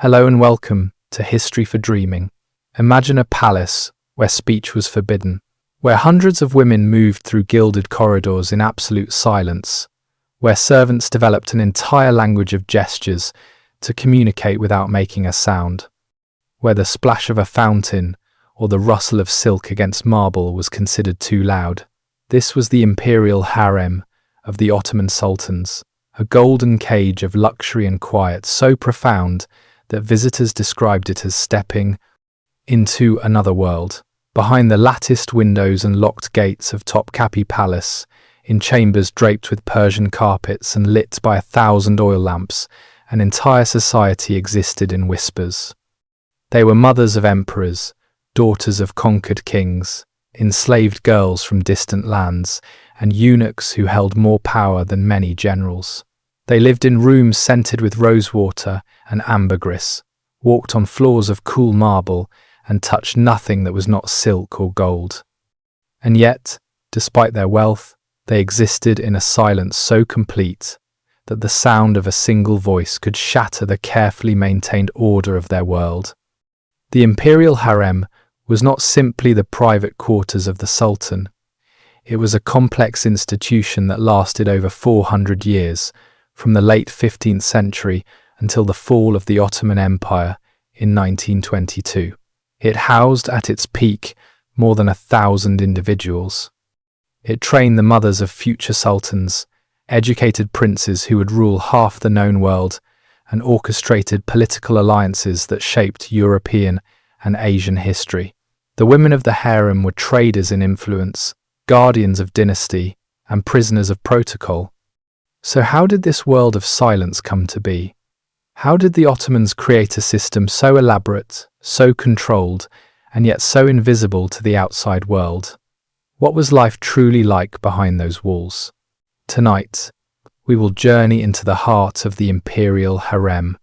Hello and welcome to History for Dreaming. Imagine a palace where speech was forbidden, where hundreds of women moved through gilded corridors in absolute silence, where servants developed an entire language of gestures to communicate without making a sound, where the splash of a fountain or the rustle of silk against marble was considered too loud. This was the Imperial Harem of the Ottoman sultans, a golden cage of luxury and quiet so profound that visitors described it as stepping into another world. Behind the latticed windows and locked gates of Topkapi Palace, in chambers draped with Persian carpets and lit by 1,000 oil lamps, an entire society existed in whispers. They were mothers of emperors, daughters of conquered kings, enslaved girls from distant lands, and eunuchs who held more power than many generals. They lived in rooms scented with rosewater and ambergris, walked on floors of cool marble, and touched nothing that was not silk or gold. And yet, despite their wealth, they existed in a silence so complete that the sound of a single voice could shatter the carefully maintained order of their world. The Imperial Harem was not simply the private quarters of the Sultan. It was a complex institution that lasted over 400 years, from the late 15th century until the fall of the Ottoman Empire in 1922. It housed at its peak more than 1,000 individuals. It trained the mothers of future sultans, educated princes who would rule half the known world, and orchestrated political alliances that shaped European and Asian history. The women of the harem were traders in influence, guardians of dynasty, and prisoners of protocol. So how did this world of silence come to be? How did the Ottomans create a system so elaborate, so controlled, and yet so invisible to the outside world? What was life truly like behind those walls? Tonight, we will journey into the heart of the Imperial Harem.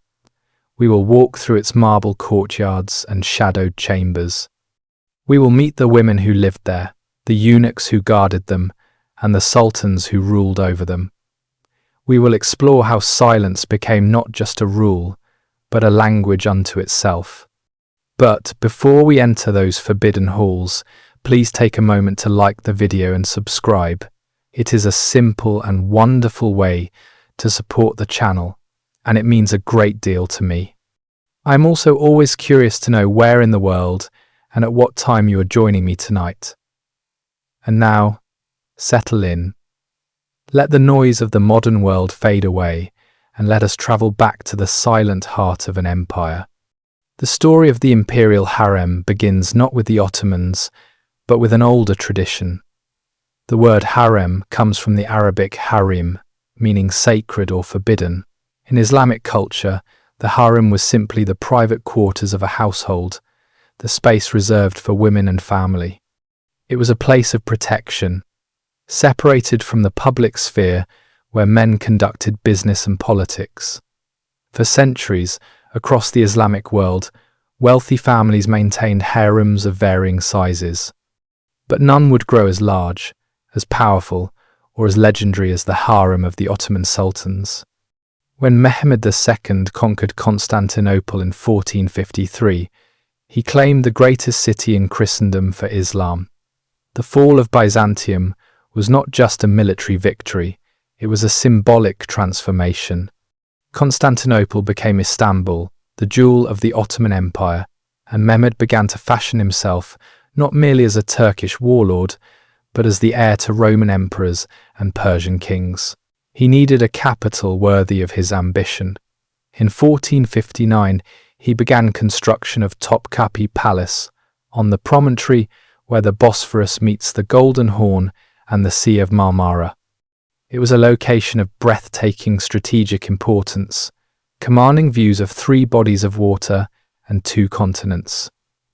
We will walk through its marble courtyards and shadowed chambers. We will meet the women who lived there, the eunuchs who guarded them, and the sultans who ruled over them. We will explore how silence became not just a rule, but a language unto itself. But before we enter those forbidden halls, please take a moment to like the video and subscribe. It is a simple and wonderful way to support the channel, and it means a great deal to me. I'm also always curious to know where in the world and at what time you are joining me tonight. And now, settle in. Let the noise of the modern world fade away, and let us travel back to the silent heart of an empire. The story of the Imperial Harem begins not with the Ottomans, but with an older tradition. The word harem comes from the Arabic harim, meaning sacred or forbidden. In Islamic culture, the harem was simply the private quarters of a household, the space reserved for women and family. It was a place of protection, separated from the public sphere where men conducted business and politics. For centuries, across the Islamic world, wealthy families maintained harems of varying sizes. But none would grow as large, as powerful, or as legendary as the harem of the Ottoman sultans. When Mehmed II conquered Constantinople in 1453, he claimed the greatest city in Christendom for Islam. The fall of Byzantium was not just a military victory, it was a symbolic transformation. Constantinople became Istanbul, the jewel of the Ottoman Empire, and Mehmed began to fashion himself not merely as a Turkish warlord, but as the heir to Roman emperors and Persian kings. He needed a capital worthy of his ambition. In 1459, he began construction of Topkapi Palace, on the promontory where the Bosphorus meets the Golden Horn and the Sea of Marmara. It was a location of breathtaking strategic importance, commanding views of 3 bodies of water and 2 continents.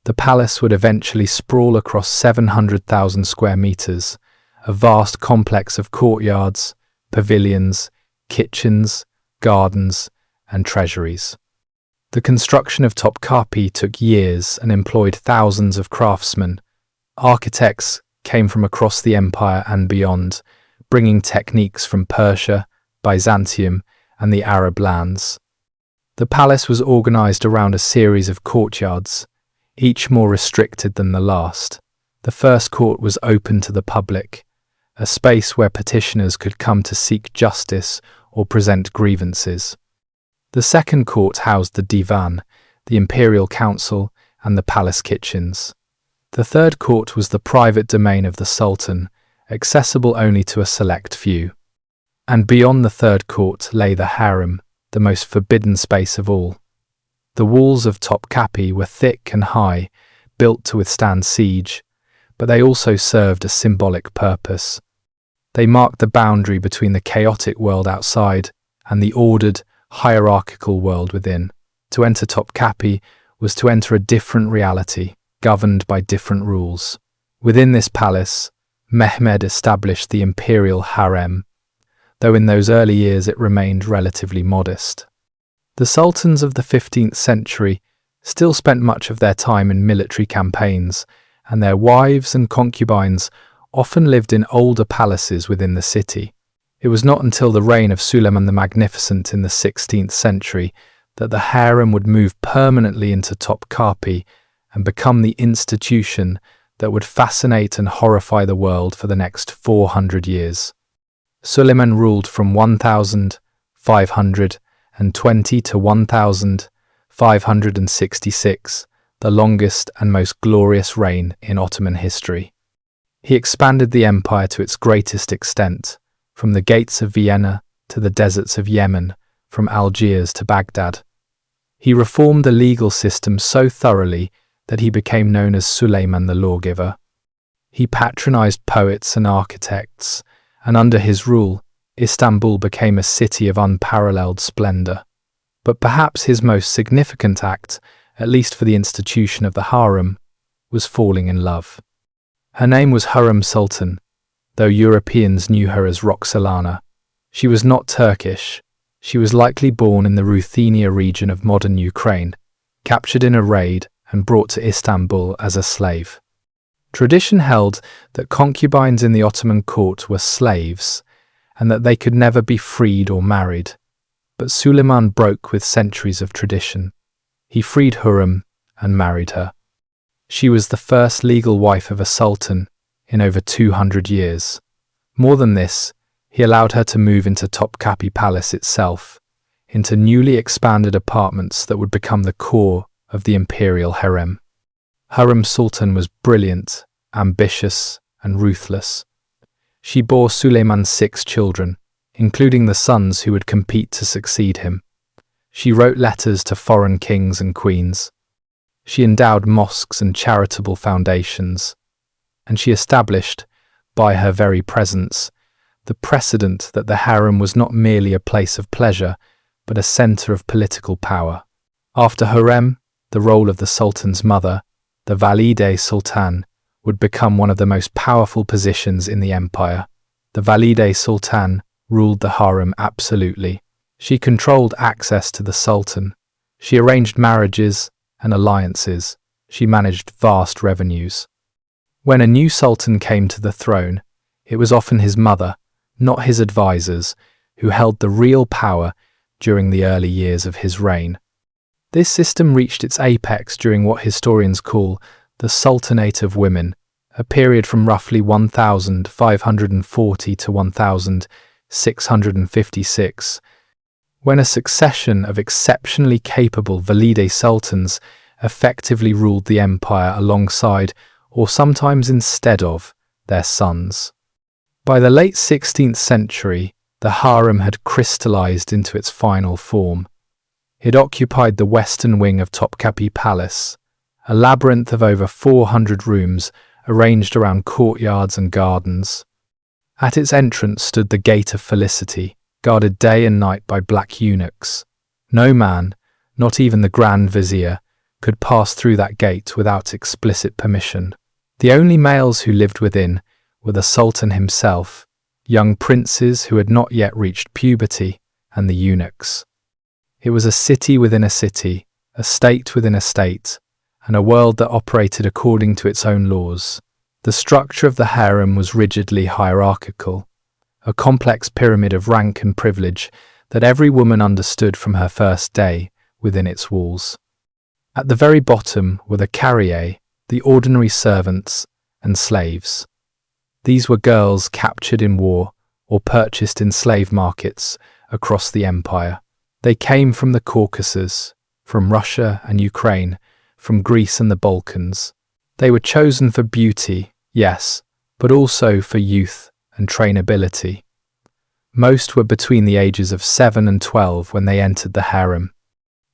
The palace would eventually sprawl across 700,000 square meters, a vast complex of courtyards, pavilions, kitchens, gardens, and treasuries. The construction of Topkapi took years and employed thousands of craftsmen. Architects came from across the empire and beyond, bringing techniques from Persia, Byzantium, and the Arab lands. The palace was organized around a series of courtyards, each more restricted than the last. The first court was open to the public, a space where petitioners could come to seek justice or present grievances. The second court housed the divan, the imperial council, and the palace kitchens. The third court was the private domain of the sultan, accessible only to a select few. And beyond the third court lay the harem, the most forbidden space of all. The walls of Topkapi were thick and high, built to withstand siege, but they also served a symbolic purpose. They marked the boundary between the chaotic world outside and the ordered, hierarchical world within. To enter Topkapi was to enter a different reality, governed by different rules. Within this palace, Mehmed established the Imperial Harem, though in those early years it remained relatively modest. The sultans of the 15th century still spent much of their time in military campaigns, and their wives and concubines often lived in older palaces within the city. It was not until the reign of Suleiman the Magnificent in the 16th century that the harem would move permanently into Topkapi and become the institution that would fascinate and horrify the world for the next 400 years. Suleiman ruled from 1520 to 1566, the longest and most glorious reign in Ottoman history. He expanded the empire to its greatest extent, from the gates of Vienna to the deserts of Yemen, from Algiers to Baghdad. He reformed the legal system so thoroughly that he became known as Suleiman the Lawgiver. He patronized poets and architects, and under his rule, Istanbul became a city of unparalleled splendor. But perhaps his most significant act, at least for the institution of the harem, was falling in love. Her name was Hurrem Sultan, though Europeans knew her as Roxolana. She was not Turkish. She was likely born in the Ruthenia region of modern Ukraine, captured in a raid and brought to Istanbul as a slave. Tradition held that concubines in the Ottoman court were slaves, and that they could never be freed or married. But Suleiman broke with centuries of tradition. He freed Hurrem and married her. She was the first legal wife of a sultan in over 200 years. More than this, he allowed her to move into Topkapi Palace itself, into newly expanded apartments that would become the core of the Imperial Harem. Hurrem Sultan was brilliant, ambitious, and ruthless. She bore Suleiman 6 children, including the sons who would compete to succeed him. She wrote letters to foreign kings and queens. She endowed mosques and charitable foundations, and she established, by her very presence, the precedent that the harem was not merely a place of pleasure, but a center of political power. After Hurrem, the role of the sultan's mother, the Valide Sultan, would become one of the most powerful positions in the empire. The Valide Sultan ruled the harem absolutely. She controlled access to the sultan. She arranged marriages and alliances. She managed vast revenues. When a new sultan came to the throne, it was often his mother, not his advisors, who held the real power during the early years of his reign. This system reached its apex during what historians call the Sultanate of Women, a period from roughly 1540 to 1656, when a succession of exceptionally capable Valide sultans effectively ruled the empire alongside, or sometimes instead of, their sons. By the late 16th century, the harem had crystallized into its final form. It occupied the western wing of Topkapi Palace, a labyrinth of over 400 rooms arranged around courtyards and gardens. At its entrance stood the Gate of Felicity, guarded day and night by black eunuchs. No man, not even the Grand Vizier, could pass through that gate without explicit permission. The only males who lived within were the Sultan himself, young princes who had not yet reached puberty, and the eunuchs. It was a city within a city, a state within a state, and a world that operated according to its own laws. The structure of the harem was rigidly hierarchical, a complex pyramid of rank and privilege that every woman understood from her first day within its walls. At the very bottom were the carrier, the ordinary servants and slaves. These were girls captured in war or purchased in slave markets across the empire. They came from the Caucasus, from Russia and Ukraine, from Greece and the Balkans. They were chosen for beauty, yes, but also for youth and trainability. Most were between the ages of 7 and 12 when they entered the harem.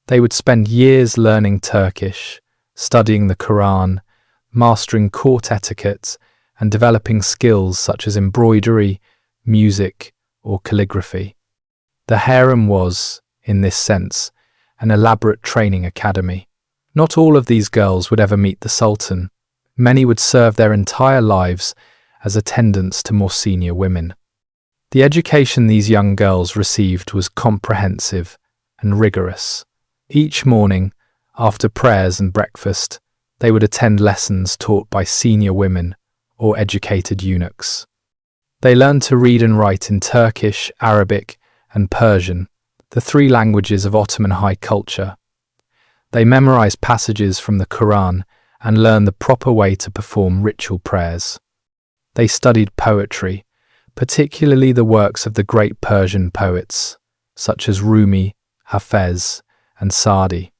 They would spend years learning Turkish, studying the Quran, mastering court etiquette, and developing skills such as embroidery, music, or calligraphy. The harem was, in this sense, an elaborate training academy. Not all of these girls would ever meet the Sultan. Many would serve their entire lives as attendants to more senior women. The education these young girls received was comprehensive and rigorous. Each morning, after prayers and breakfast, they would attend lessons taught by senior women or educated eunuchs. They learned to read and write in Turkish, Arabic, and Persian, the three languages of Ottoman high culture. They memorized passages from the Quran and learned the proper way to perform ritual prayers. They studied poetry, particularly the works of the great Persian poets, such as Rumi, Hafez, and Sa'di.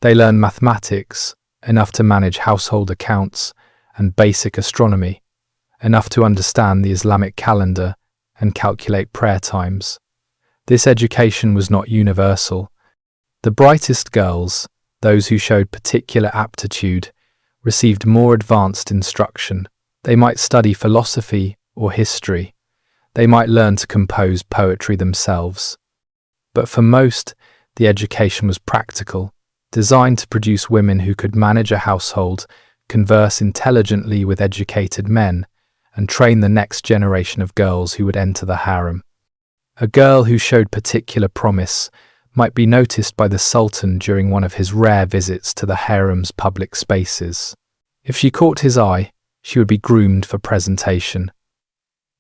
They learned mathematics, enough to manage household accounts, and basic astronomy, enough to understand the Islamic calendar and calculate prayer times. This education was not universal. The brightest girls, those who showed particular aptitude, received more advanced instruction. They might study philosophy or history. They might learn to compose poetry themselves. But for most, the education was practical, designed to produce women who could manage a household, converse intelligently with educated men, and train the next generation of girls who would enter the harem. A girl who showed particular promise might be noticed by the Sultan during one of his rare visits to the harem's public spaces. If she caught his eye, she would be groomed for presentation.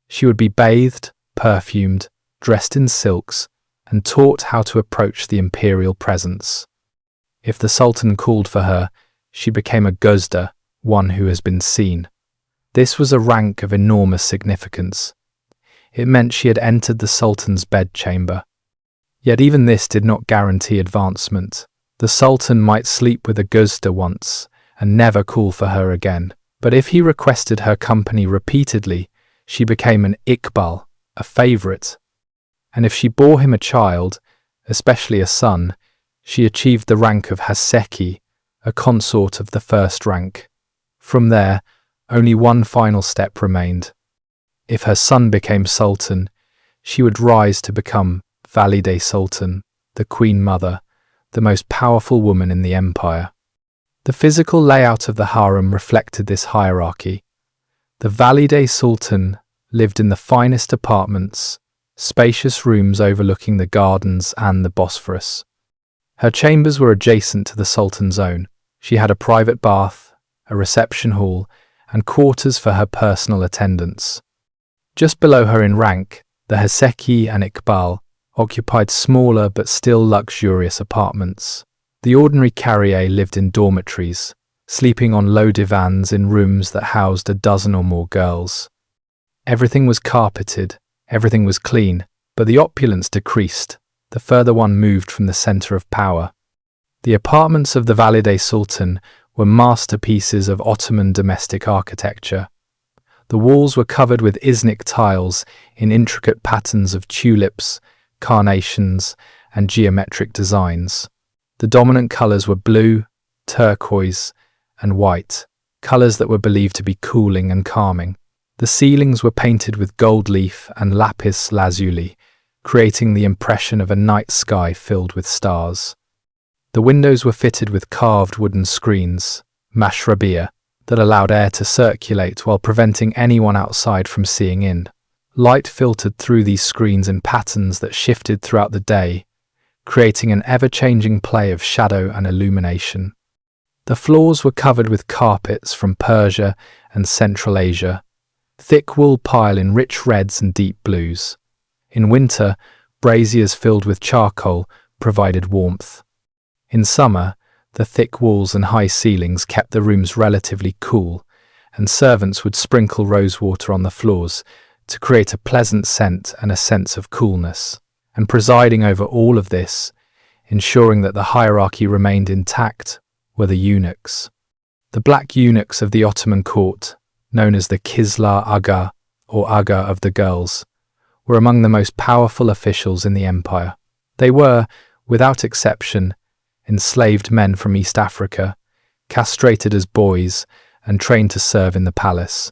She would be bathed, perfumed, dressed in silks, and taught how to approach the imperial presence. If the Sultan called for her, she became a guzda, one who has been seen. This was a rank of enormous significance. It meant she had entered the Sultan's bedchamber. Yet even this did not guarantee advancement. The Sultan might sleep with a guzda once and never call for her again. But if he requested her company repeatedly, she became an iqbal, a favorite. And if she bore him a child, especially a son, she achieved the rank of haseki, a consort of the first rank. From there, only one final step remained. If her son became sultan, she would rise to become Valide Sultan, the Queen Mother, the most powerful woman in the empire. The physical layout of the harem reflected this hierarchy. The Valide Sultan lived in the finest apartments, spacious rooms overlooking the gardens and the Bosphorus. Her chambers were adjacent to the Sultan's own. She had a private bath, a reception hall, and quarters for her personal attendants. Just below her in rank, the haseki and iqbal occupied smaller but still luxurious apartments. The ordinary carrier lived in dormitories, sleeping on low divans in rooms that housed a dozen or more girls. Everything was carpeted, everything was clean, but the opulence decreased the further one moved from the center of power. The apartments of the Valide Sultan were masterpieces of Ottoman domestic architecture. The walls were covered with Iznik tiles in intricate patterns of tulips, carnations, and geometric designs. The dominant colors were blue, turquoise, and white, colors that were believed to be cooling and calming. The ceilings were painted with gold leaf and lapis lazuli, creating the impression of a night sky filled with stars. The windows were fitted with carved wooden screens, mashrabiyah, that allowed air to circulate while preventing anyone outside from seeing in. Light filtered through these screens in patterns that shifted throughout the day, creating an ever-changing play of shadow and illumination. The floors were covered with carpets from Persia and Central Asia, thick wool pile in rich reds and deep blues. In winter, braziers filled with charcoal provided warmth. In summer, the thick walls and high ceilings kept the rooms relatively cool, and servants would sprinkle rosewater on the floors to create a pleasant scent and a sense of coolness. And presiding over all of this, ensuring that the hierarchy remained intact, were the eunuchs. The black eunuchs of the Ottoman court, known as the Kizlar Aga, or Aga of the girls, were among the most powerful officials in the empire. They were, without exception, enslaved men from East Africa, castrated as boys and trained to serve in the palace.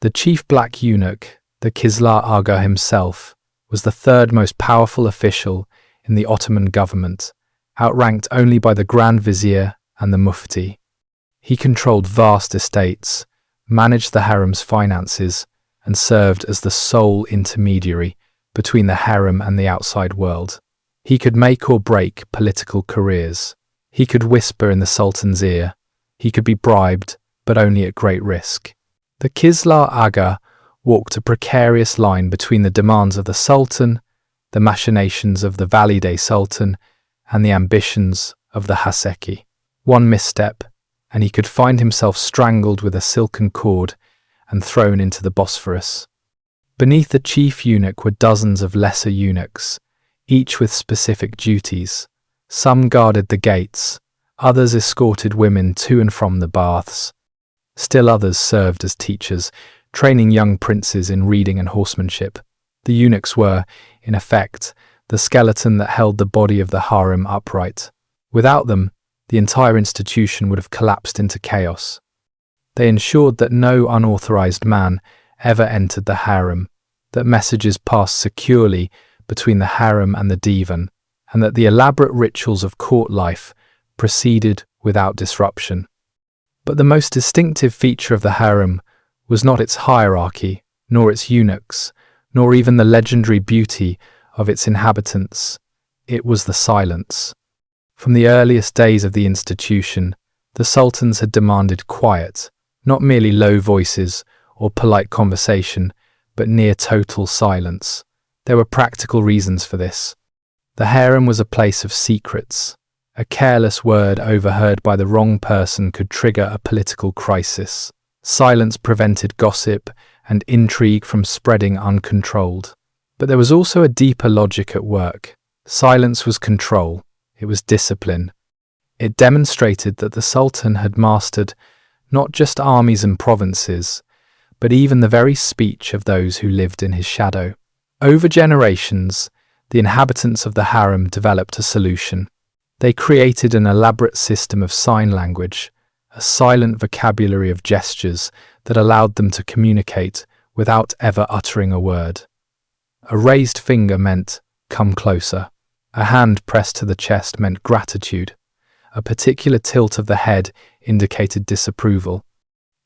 The chief black eunuch, the Kizlar Aga himself, was the third most powerful official in the Ottoman government, outranked only by the Grand Vizier and the Mufti. He controlled vast estates, managed the harem's finances, and served as the sole intermediary between the harem and the outside world. He could make or break political careers. He could whisper in the sultan's ear. He could be bribed, but only at great risk. The Kizlar Aga walked a precarious line between the demands of the sultan, the machinations of the valide sultan, and the ambitions of the Haseki. One misstep, and he could find himself strangled with a silken cord and thrown into the Bosphorus. Beneath the chief eunuch were dozens of lesser eunuchs, each with specific duties. Some guarded the gates, others escorted women to and from the baths. Still others served as teachers, training young princes in reading and horsemanship. The eunuchs were, in effect, the skeleton that held the body of the harem upright. Without them, the entire institution would have collapsed into chaos. They ensured that no unauthorized man ever entered the harem, that messages passed securely between the harem and the divan, and that the elaborate rituals of court life proceeded without disruption. But the most distinctive feature of the harem was not its hierarchy, nor its eunuchs, nor even the legendary beauty of its inhabitants. It was the silence. From the earliest days of the institution, the sultans had demanded quiet, not merely low voices or polite conversation, but near total silence. There were practical reasons for this. The harem was a place of secrets. A careless word overheard by the wrong person could trigger a political crisis. Silence prevented gossip and intrigue from spreading uncontrolled. But there was also a deeper logic at work. Silence was control. It was discipline. It demonstrated that the sultan had mastered not just armies and provinces, but even the very speech of those who lived in his shadow. Over generations, the inhabitants of the harem developed a solution. They created an elaborate system of sign language, a silent vocabulary of gestures that allowed them to communicate without ever uttering a word. A raised finger meant, "Come closer." A hand pressed to the chest meant gratitude. A particular tilt of the head indicated disapproval.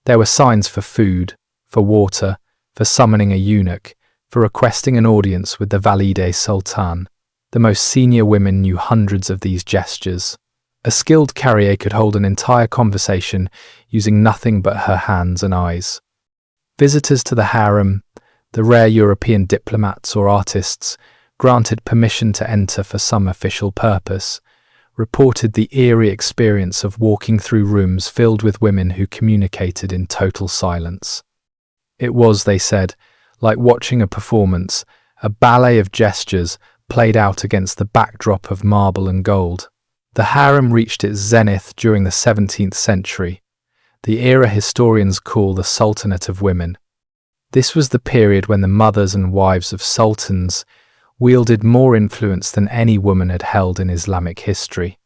There were signs for food, for water, for summoning a eunuch, for requesting an audience with the valide sultan. The most senior women knew hundreds of these gestures. A skilled carrier could hold an entire conversation using nothing but her hands and eyes. Visitors to the harem, the rare European diplomats or artists, granted permission to enter for some official purpose, reported the eerie experience of walking through rooms filled with women who communicated in total silence. It was, they said, like watching a performance, a ballet of gestures played out against the backdrop of marble and gold. The harem reached its zenith during the 17th century, the era historians call the Sultanate of Women. This was the period when the mothers and wives of sultans wielded more influence than any woman had held in Islamic history.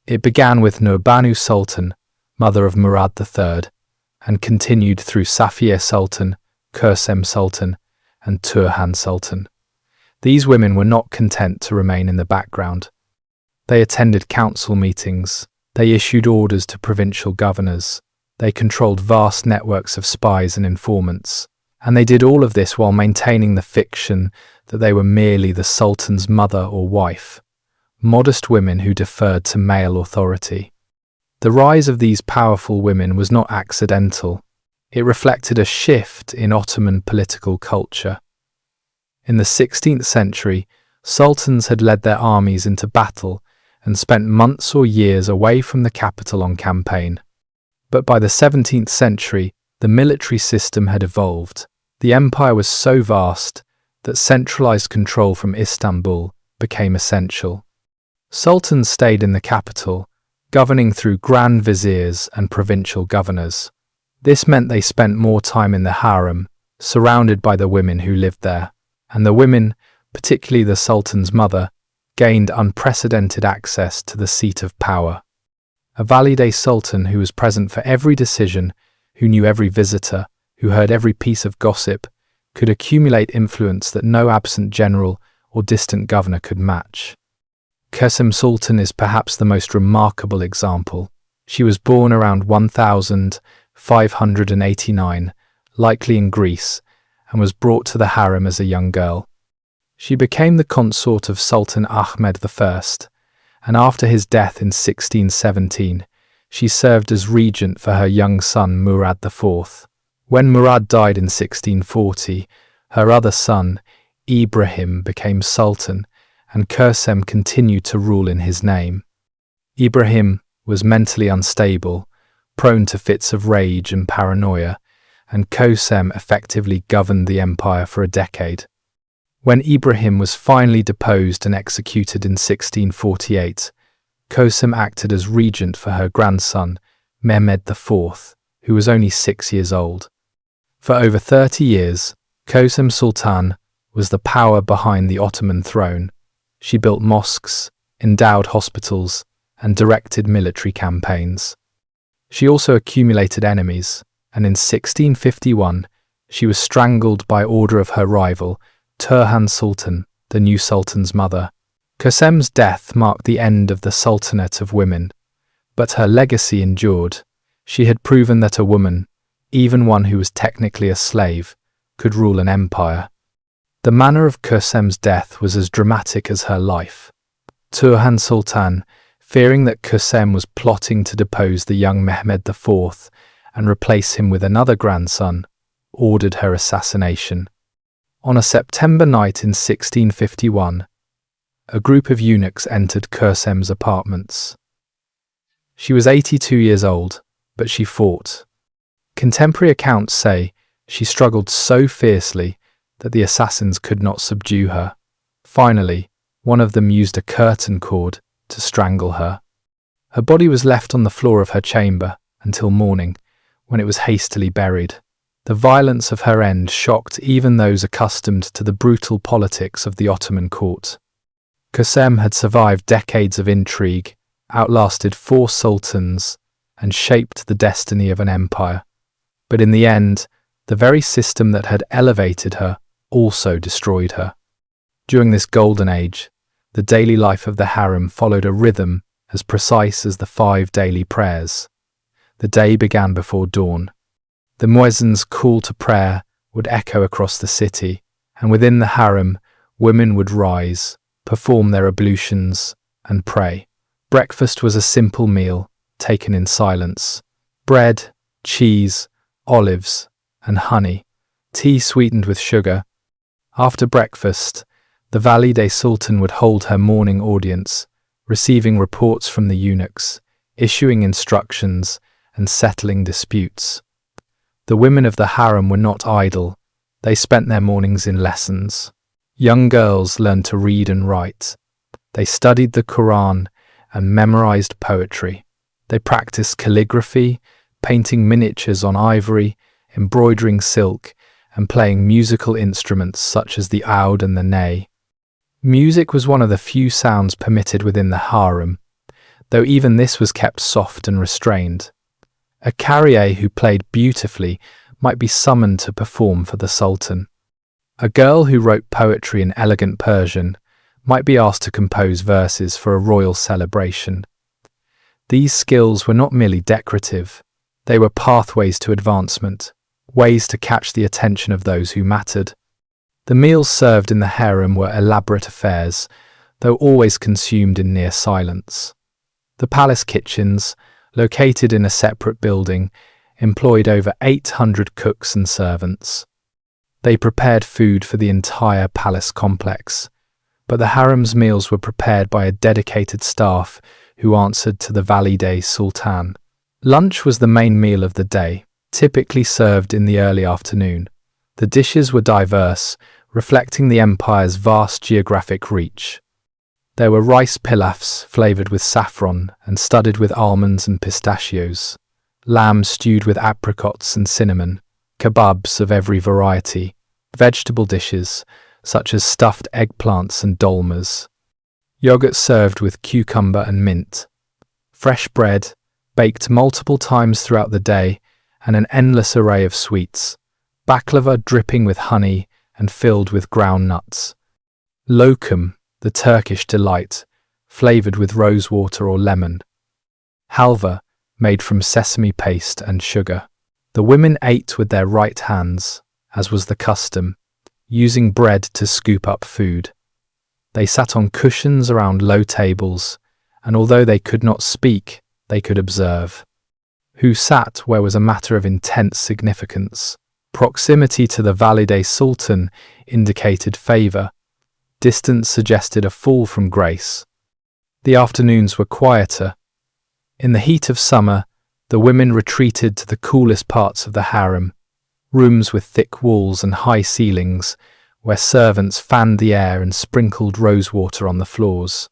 It began with Nurbanu Sultan, mother of Murad III, and continued through Safiye Sultan, Kursem Sultan, and Turhan Sultan. These women were not content to remain in the background. They attended council meetings, they issued orders to provincial governors, they controlled vast networks of spies and informants, and they did all of this while maintaining the fiction that they were merely the sultan's mother or wife, modest women who deferred to male authority. The rise of these powerful women was not accidental. It reflected a shift in Ottoman political culture. In the 16th century, sultans had led their armies into battle and spent months or years away from the capital on campaign. But by the 17th century, the military system had evolved. The empire was so vast that centralized control from Istanbul became essential. Sultans stayed in the capital, governing through grand viziers and provincial governors. This meant they spent more time in the harem, surrounded by the women who lived there, and the women, particularly the sultan's mother, gained unprecedented access to the seat of power. A valide sultan who was present for every decision, who knew every visitor, who heard every piece of gossip, could accumulate influence that no absent general or distant governor could match. Kösem Sultan is perhaps the most remarkable example. She was born around 1589, likely in Greece, and was brought to the harem as a young girl. She became the consort of Sultan Ahmed I, and after his death in 1617, she served as regent for her young son Murad IV. When Murad died in 1640, her other son, Ibrahim, became sultan, and Kösem continued to rule in his name. Ibrahim was mentally unstable, prone to fits of rage and paranoia, and Kösem effectively governed the empire for a decade. When Ibrahim was finally deposed and executed in 1648, Kösem acted as regent for her grandson, Mehmed IV, who was only 6 years old. For over 30 years, Kösem Sultan was the power behind the Ottoman throne. She built mosques, endowed hospitals, and directed military campaigns. She also accumulated enemies, and in 1651, she was strangled by order of her rival, Turhan Sultan, the new sultan's mother. Kösem's death marked the end of the Sultanate of women, but her legacy endured. She had proven that a woman, even one who was technically a slave, could rule an empire. The manner of Kösem's death was as dramatic as her life. Turhan Sultan, fearing that Kösem was plotting to depose the young Mehmed IV and replace him with another grandson, ordered her assassination. On a September night in 1651, a group of eunuchs entered Kösem's apartments. She was 82 years old, but she fought. Contemporary accounts say she struggled so fiercely that the assassins could not subdue her. Finally, one of them used a curtain cord to strangle her. Her body was left on the floor of her chamber until morning, when it was hastily buried. The violence of her end shocked even those accustomed to the brutal politics of the Ottoman court. Kösem had survived decades of intrigue, outlasted 4 sultans, and shaped the destiny of an empire. But in the end, the very system that had elevated her also destroyed her. During this golden age, the daily life of the harem followed a rhythm as precise as the 5 daily prayers. The day began before dawn. The muezzin's call to prayer would echo across the city, and within the harem, women would rise, perform their ablutions, and pray. Breakfast was a simple meal, taken in silence. Bread, cheese, olives, and honey. Tea sweetened with sugar. After breakfast, the Valide Sultan would hold her morning audience, receiving reports from the eunuchs, issuing instructions, and settling disputes. The women of the harem were not idle. They spent their mornings in lessons. Young girls learned to read and write. They studied the Quran and memorized poetry. They practiced calligraphy, painting miniatures on ivory, embroidering silk, and playing musical instruments such as the oud and the ney. Music was one of the few sounds permitted within the harem, though even this was kept soft and restrained. A carrier who played beautifully might be summoned to perform for the sultan. A girl who wrote poetry in elegant Persian might be asked to compose verses for a royal celebration. These skills were not merely decorative, they were pathways to advancement, ways to catch the attention of those who mattered. The meals served in the harem were elaborate affairs, though always consumed in near silence. The palace kitchens, located in a separate building, employed over 800 cooks and servants. They prepared food for the entire palace complex, but the harem's meals were prepared by a dedicated staff who answered to the valide sultan. Lunch was the main meal of the day, typically served in the early afternoon. The dishes were diverse, reflecting the empire's vast geographic reach. There were rice pilafs flavored with saffron and studded with almonds and pistachios, lamb stewed with apricots and cinnamon, kebabs of every variety, vegetable dishes such as stuffed eggplants and dolmas, yogurt served with cucumber and mint, fresh bread, baked multiple times throughout the day, and an endless array of sweets, baklava dripping with honey and filled with ground nuts, lokum, the Turkish delight, flavored with rosewater or lemon, halva, made from sesame paste and sugar. The women ate with their right hands, as was the custom, using bread to scoop up food. They sat on cushions around low tables, and although they could not speak, they could observe. Who sat where was a matter of intense significance. Proximity to the valide sultan indicated favour. Distance suggested a fall from grace. The afternoons were quieter. In the heat of summer, the women retreated to the coolest parts of the harem, rooms with thick walls and high ceilings, where servants fanned the air and sprinkled rosewater on the floors.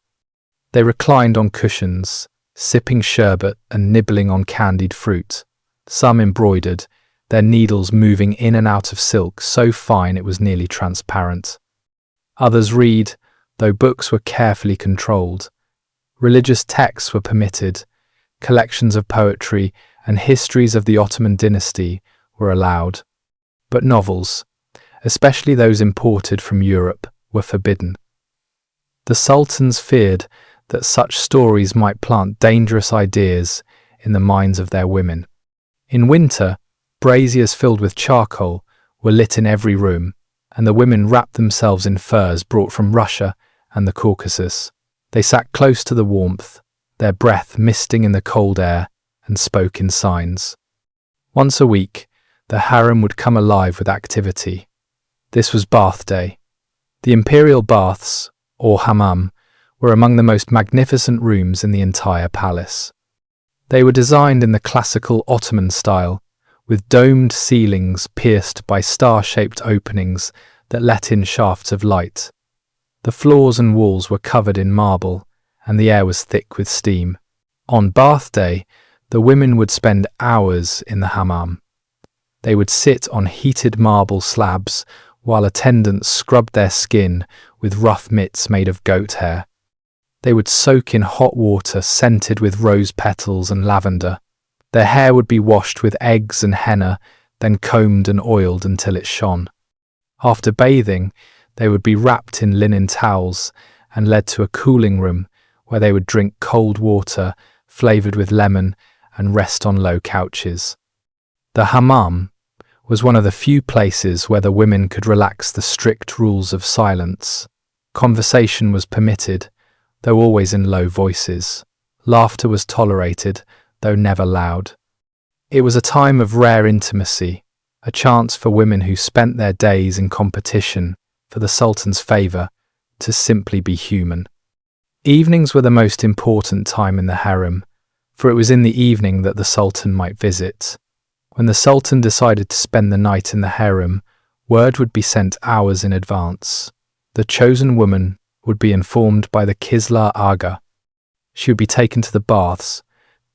They reclined on cushions, sipping sherbet and nibbling on candied fruit, some embroidered, their needles moving in and out of silk so fine it was nearly transparent. Others read, though books were carefully controlled. Religious texts were permitted, collections of poetry and histories of the Ottoman dynasty were allowed. But novels, especially those imported from Europe, were forbidden. The sultans feared that such stories might plant dangerous ideas in the minds of their women. In winter, braziers filled with charcoal were lit in every room, and the women wrapped themselves in furs brought from Russia and the Caucasus. They sat close to the warmth, their breath misting in the cold air, and spoke in signs. Once a week, the harem would come alive with activity. This was bath day. The imperial baths, or hammam, were among the most magnificent rooms in the entire palace. They were designed in the classical Ottoman style, with domed ceilings pierced by star-shaped openings that let in shafts of light. The floors and walls were covered in marble, and the air was thick with steam. On bath day, the women would spend hours in the hammam. They would sit on heated marble slabs while attendants scrubbed their skin with rough mitts made of goat hair. They would soak in hot water scented with rose petals and lavender. Their hair would be washed with eggs and henna, then combed and oiled until it shone. After bathing, they would be wrapped in linen towels and led to a cooling room where they would drink cold water flavoured with lemon and rest on low couches. The hammam was one of the few places where the women could relax the strict rules of silence. Conversation was permitted, though always in low voices. Laughter was tolerated, though never loud. It was a time of rare intimacy, a chance for women who spent their days in competition for the Sultan's favour to simply be human. Evenings were the most important time in the harem, for it was in the evening that the Sultan might visit. When the Sultan decided to spend the night in the harem, word would be sent hours in advance. The chosen woman would be informed by the Kislar Aga. She would be taken to the baths,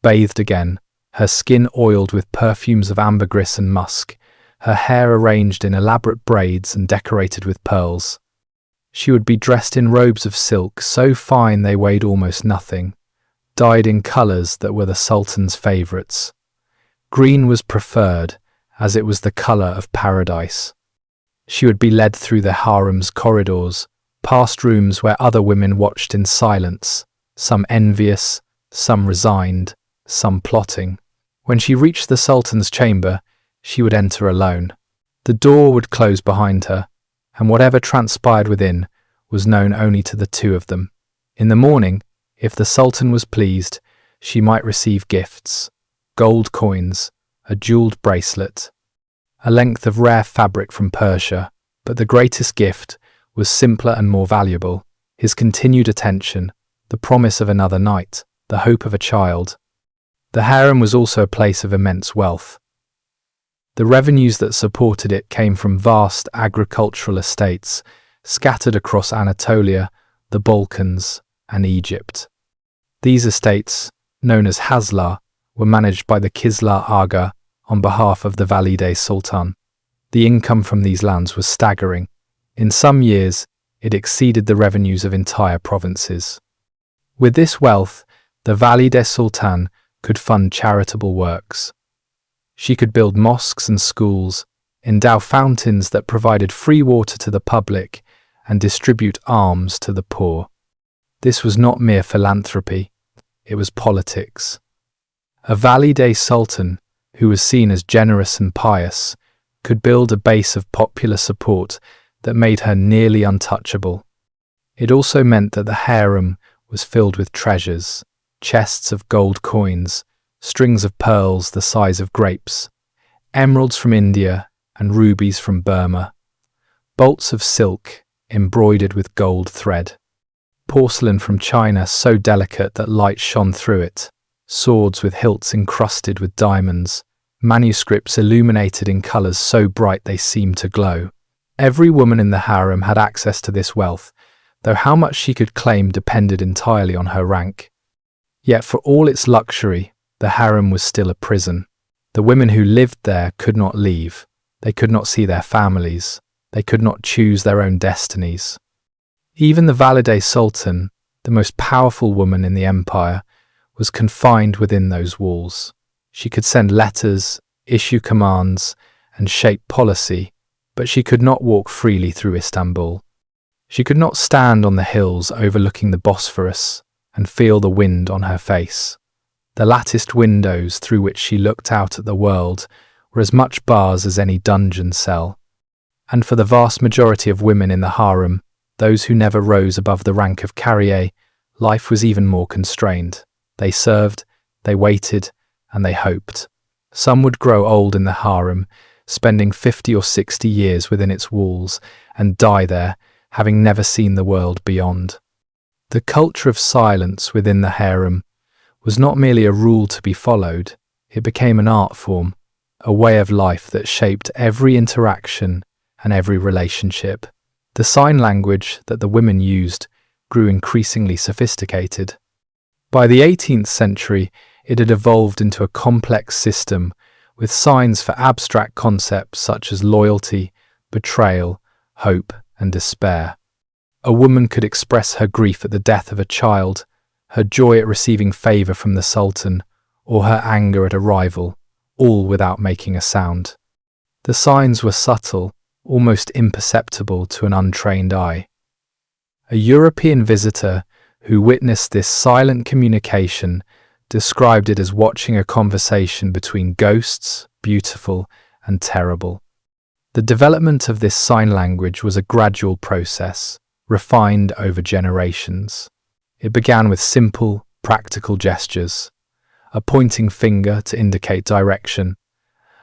bathed again, her skin oiled with perfumes of ambergris and musk, her hair arranged in elaborate braids and decorated with pearls. She would be dressed in robes of silk so fine they weighed almost nothing, dyed in colours that were the Sultan's favourites. Green was preferred, as it was the colour of paradise. She would be led through the harem's corridors, past rooms where other women watched in silence, some envious, some resigned, some plotting. When she reached the Sultan's chamber, she would enter alone. The door would close behind her, and whatever transpired within was known only to the two of them. In the morning, if the Sultan was pleased, she might receive gifts, gold coins, a jewelled bracelet, a length of rare fabric from Persia, but the greatest gift was simpler and more valuable, his continued attention, the promise of another night, the hope of a child. The harem was also a place of immense wealth. The revenues that supported it came from vast agricultural estates scattered across Anatolia, the Balkans, and Egypt. These estates, known as Haslar, were managed by the Kislar Aga on behalf of the Valide Sultan. The income from these lands was staggering. In some years, it exceeded the revenues of entire provinces. With this wealth, the Valide Sultan could fund charitable works. She could build mosques and schools, endow fountains that provided free water to the public, and distribute alms to the poor. This was not mere philanthropy, it was politics. A Valide Sultan, who was seen as generous and pious, could build a base of popular support that made her nearly untouchable. It also meant that the harem was filled with treasures, chests of gold coins, strings of pearls the size of grapes, emeralds from India and rubies from Burma, bolts of silk embroidered with gold thread, porcelain from China so delicate that light shone through it, swords with hilts encrusted with diamonds, manuscripts illuminated in colours so bright they seemed to glow. Every woman in the harem had access to this wealth, though how much she could claim depended entirely on her rank. Yet for all its luxury, the harem was still a prison. The women who lived there could not leave. They could not see their families. They could not choose their own destinies. Even the Valide Sultan, the most powerful woman in the empire, was confined within those walls. She could send letters, issue commands, and shape policy, but she could not walk freely through Istanbul. She could not stand on the hills overlooking the Bosphorus and feel the wind on her face. The latticed windows through which she looked out at the world were as much bars as any dungeon cell. And for the vast majority of women in the harem, those who never rose above the rank of carrier, life was even more constrained. They served, they waited, and they hoped. Some would grow old in the harem, spending 50 or 60 years within its walls, and die there, having never seen the world beyond. The culture of silence within the harem was not merely a rule to be followed, it became an art form, a way of life that shaped every interaction and every relationship. The sign language that the women used grew increasingly sophisticated. By the 18th century, it had evolved into a complex system with signs for abstract concepts such as loyalty, betrayal, hope, and despair. A woman could express her grief at the death of a child, her joy at receiving favour from the Sultan, or her anger at a rival, all without making a sound. The signs were subtle, almost imperceptible to an untrained eye. A European visitor who witnessed this silent communication described it as watching a conversation between ghosts, beautiful and terrible. The development of this sign language was a gradual process, refined over generations. It began with simple, practical gestures, a pointing finger to indicate direction,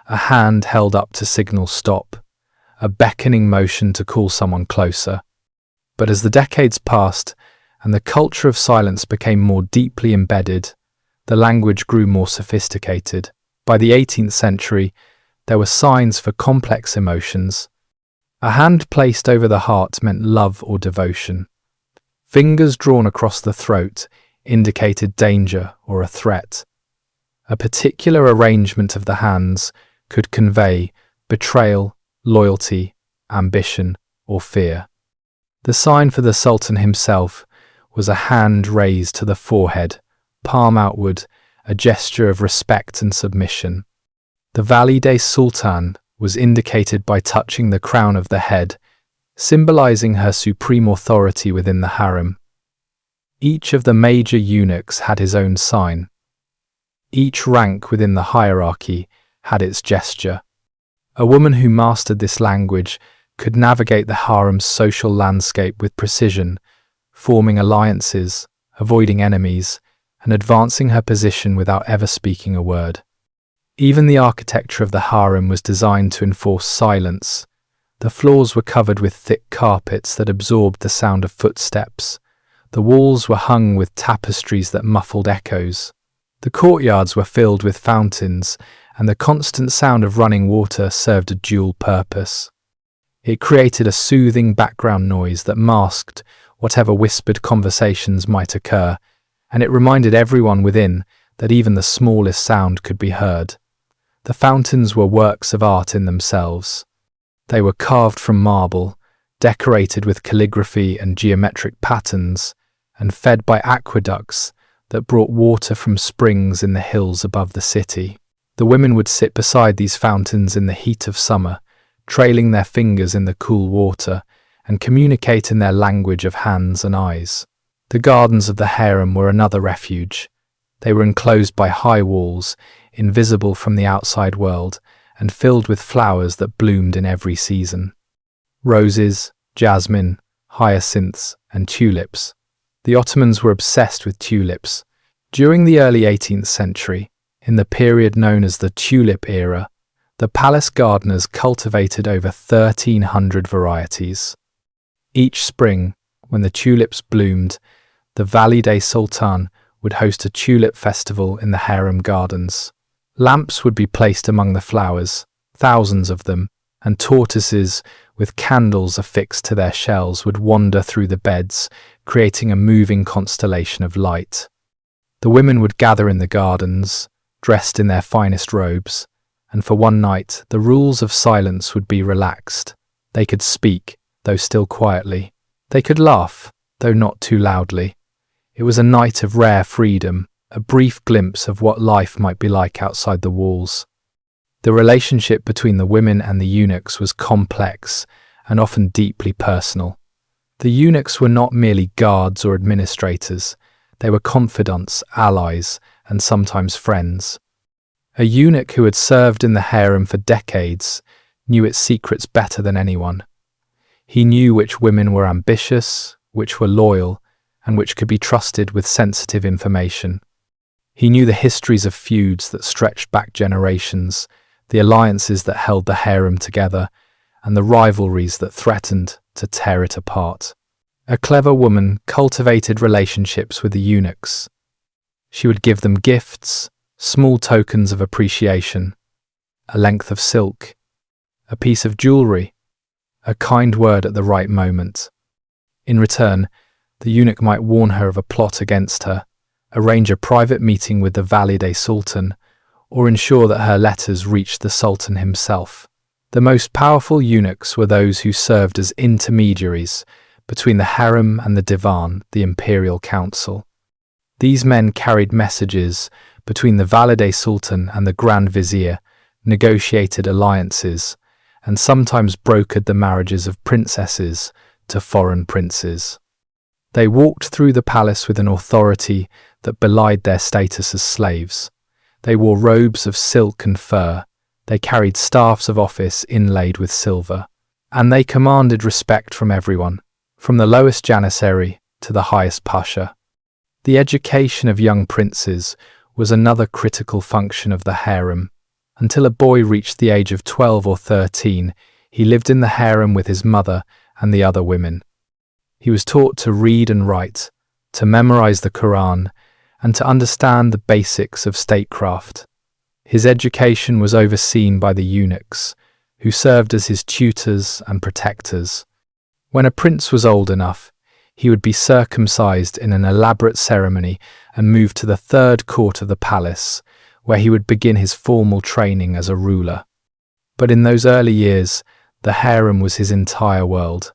a hand held up to signal stop, a beckoning motion to call someone closer. But as the decades passed and the culture of silence became more deeply embedded, the language grew more sophisticated. By the 18th century, there were signs for complex emotions. A hand placed over the heart meant love or devotion. Fingers drawn across the throat indicated danger or a threat. A particular arrangement of the hands could convey betrayal, loyalty, ambition, or fear. The sign for the Sultan himself was a hand raised to the forehead, palm outward, a gesture of respect and submission. The Valide Sultan was indicated by touching the crown of the head, symbolizing her supreme authority within the harem. Each of the major eunuchs had his own sign. Each rank within the hierarchy had its gesture. A woman who mastered this language could navigate the harem's social landscape with precision, forming alliances, avoiding enemies, and advancing her position without ever speaking a word. Even the architecture of the harem was designed to enforce silence. The floors were covered with thick carpets that absorbed the sound of footsteps, The walls were hung with tapestries that muffled echoes. The courtyards were filled with fountains, and the constant sound of running water served a dual purpose. It created a soothing background noise that masked whatever whispered conversations might occur, and it reminded everyone within that even the smallest sound could be heard. The fountains were works of art in themselves. They were carved from marble, decorated with calligraphy and geometric patterns, and fed by aqueducts that brought water from springs in the hills above the city. The women would sit beside these fountains in the heat of summer, trailing their fingers in the cool water, and communicate in their language of hands and eyes. The gardens of the harem were another refuge. They were enclosed by high walls, invisible from the outside world, and filled with flowers that bloomed in every season. Roses, jasmine, hyacinths, and tulips. The Ottomans were obsessed with tulips. During the early 18th century, in the period known as the Tulip Era, the palace gardeners cultivated over 1,300 varieties. Each spring, when the tulips bloomed, the Valide Sultan would host a tulip festival in the harem gardens. Lamps would be placed among the flowers, thousands of them, and tortoises with candles affixed to their shells would wander through the beds, creating a moving constellation of light. The women would gather in the gardens, dressed in their finest robes, and for one night the rules of silence would be relaxed. They could speak, though still quietly. They could laugh, though not too loudly. It was a night of rare freedom, a brief glimpse of what life might be like outside the walls. The relationship between the women and the eunuchs was complex and often deeply personal. The eunuchs were not merely guards or administrators. They were confidants, allies, and sometimes friends. A eunuch who had served in the harem for decades knew its secrets better than anyone. He knew which women were ambitious, which were loyal, and which could be trusted with sensitive information. He knew the histories of feuds that stretched back generations, the alliances that held the harem together, and the rivalries that threatened to tear it apart. A clever woman cultivated relationships with the eunuchs. She would give them gifts, small tokens of appreciation, a length of silk, a piece of jewelry, a kind word at the right moment. In return, the eunuch might warn her of a plot against her, arrange a private meeting with the Valide Sultan, or ensure that her letters reached the Sultan himself. The most powerful eunuchs were those who served as intermediaries between the harem and the divan, the imperial council. These men carried messages between the Valide Sultan and the Grand Vizier, negotiated alliances, and sometimes brokered the marriages of princesses to foreign princes. They walked through the palace with an authority that belied their status as slaves. They wore robes of silk and fur, they carried staffs of office inlaid with silver, and they commanded respect from everyone, from the lowest janissary to the highest pasha. The education of young princes was another critical function of the harem. Until a boy reached the age of 12 or 13, he lived in the harem with his mother and the other women. He was taught to read and write, to memorize the Quran, and to understand the basics of statecraft. His education was overseen by the eunuchs, who served as his tutors and protectors. When a prince was old enough, he would be circumcised in an elaborate ceremony and moved to the third court of the palace, where he would begin his formal training as a ruler. But in those early years, the harem was his entire world.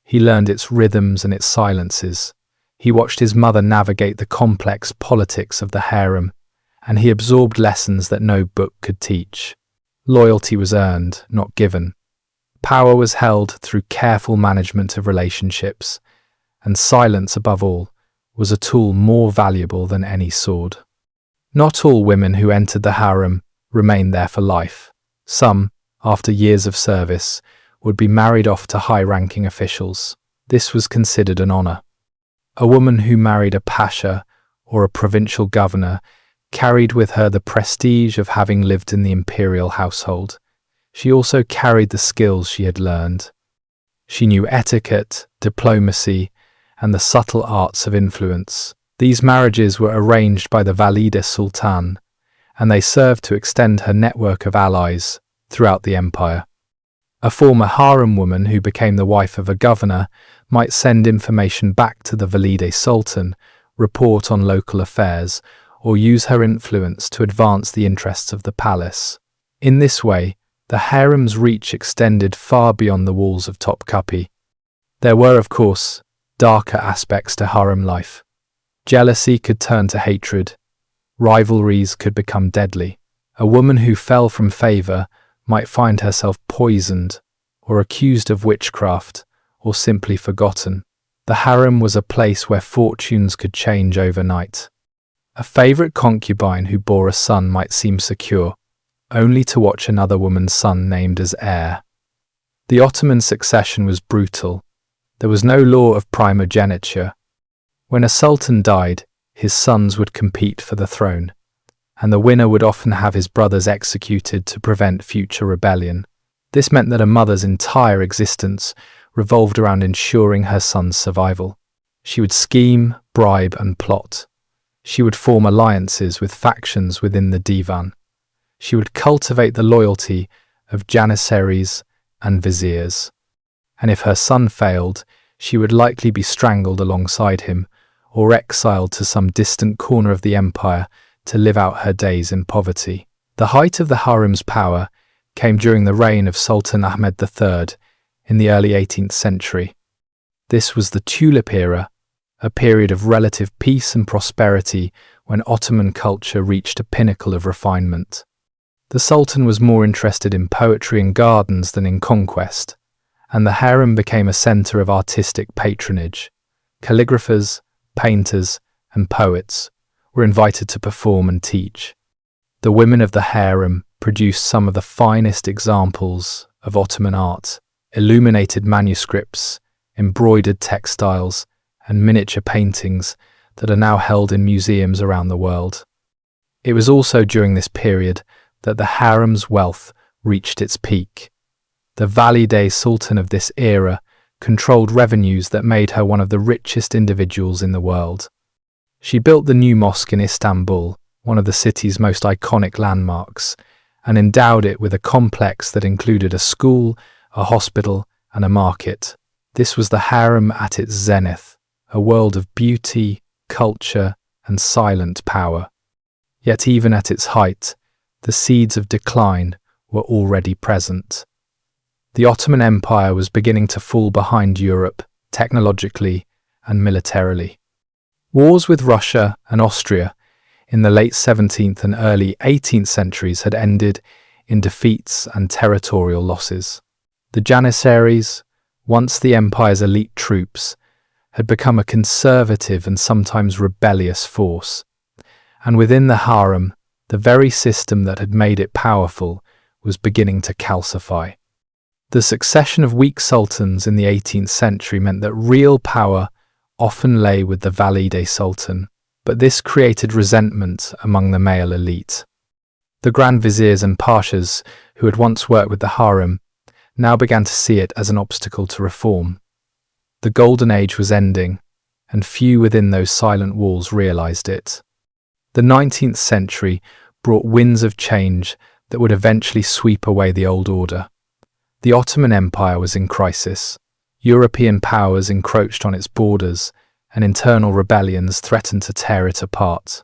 He learned its rhythms and its silences. He watched his mother navigate the complex politics of the harem, and he absorbed lessons that no book could teach. Loyalty was earned, not given. Power was held through careful management of relationships, and silence, above all, was a tool more valuable than any sword. Not all women who entered the harem remained there for life. Some, after years of service, would be married off to high-ranking officials. This was considered an honor. A woman who married a pasha or a provincial governor carried with her the prestige of having lived in the imperial household. She also carried the skills she had learned. She knew etiquette, diplomacy, and the subtle arts of influence. These marriages were arranged by the Valide Sultan, and they served to extend her network of allies throughout the empire. A former harem woman who became the wife of a governor might send information back to the Valide Sultan, report on local affairs, or use her influence to advance the interests of the palace. In this way, the harem's reach extended far beyond the walls of Topkapi. There were, of course, darker aspects to harem life. Jealousy could turn to hatred. Rivalries could become deadly. A woman who fell from favor might find herself poisoned, or accused of witchcraft, or simply forgotten. The harem was a place where fortunes could change overnight. A favorite concubine who bore a son might seem secure, only to watch another woman's son named as heir. The Ottoman succession was brutal. There was no law of primogeniture. When a sultan died, his sons would compete for the throne, and the winner would often have his brothers executed to prevent future rebellion. This meant that a mother's entire existence revolved around ensuring her son's survival. She would scheme, bribe, and plot. She would form alliances with factions within the divan. She would cultivate the loyalty of janissaries and viziers. And if her son failed, she would likely be strangled alongside him, or exiled to some distant corner of the empire to live out her days in poverty. The height of the harem's power came during the reign of Sultan Ahmed III in the early 18th century. This was the Tulip era, a period of relative peace and prosperity when Ottoman culture reached a pinnacle of refinement. The Sultan was more interested in poetry and gardens than in conquest, and the harem became a center of artistic patronage. Calligraphers, painters, and poets were invited to perform and teach. The women of the harem produced some of the finest examples of Ottoman art: illuminated manuscripts, embroidered textiles, and miniature paintings that are now held in museums around the world. It was also during this period that the harem's wealth reached its peak. The Valide Sultan of this era controlled revenues that made her one of the richest individuals in the world. She built the new mosque in Istanbul, one of the city's most iconic landmarks, and endowed it with a complex that included a school, a hospital, and a market. This was the harem at its zenith, a world of beauty, culture, and silent power. Yet even at its height, the seeds of decline were already present. The Ottoman Empire was beginning to fall behind Europe, technologically and militarily. Wars with Russia and Austria in the late 17th and early 18th centuries had ended in defeats and territorial losses. The Janissaries, once the empire's elite troops, had become a conservative and sometimes rebellious force, and within the harem, the very system that had made it powerful was beginning to calcify. The succession of weak sultans in the 18th century meant that real power often lay with the Valide Sultan, but this created resentment among the male elite. The Grand Viziers and Pashas, who had once worked with the harem, now began to see it as an obstacle to reform. The Golden Age was ending, and few within those silent walls realized it. The 19th century brought winds of change that would eventually sweep away the old order. The Ottoman Empire was in crisis. European powers encroached on its borders, and internal rebellions threatened to tear it apart.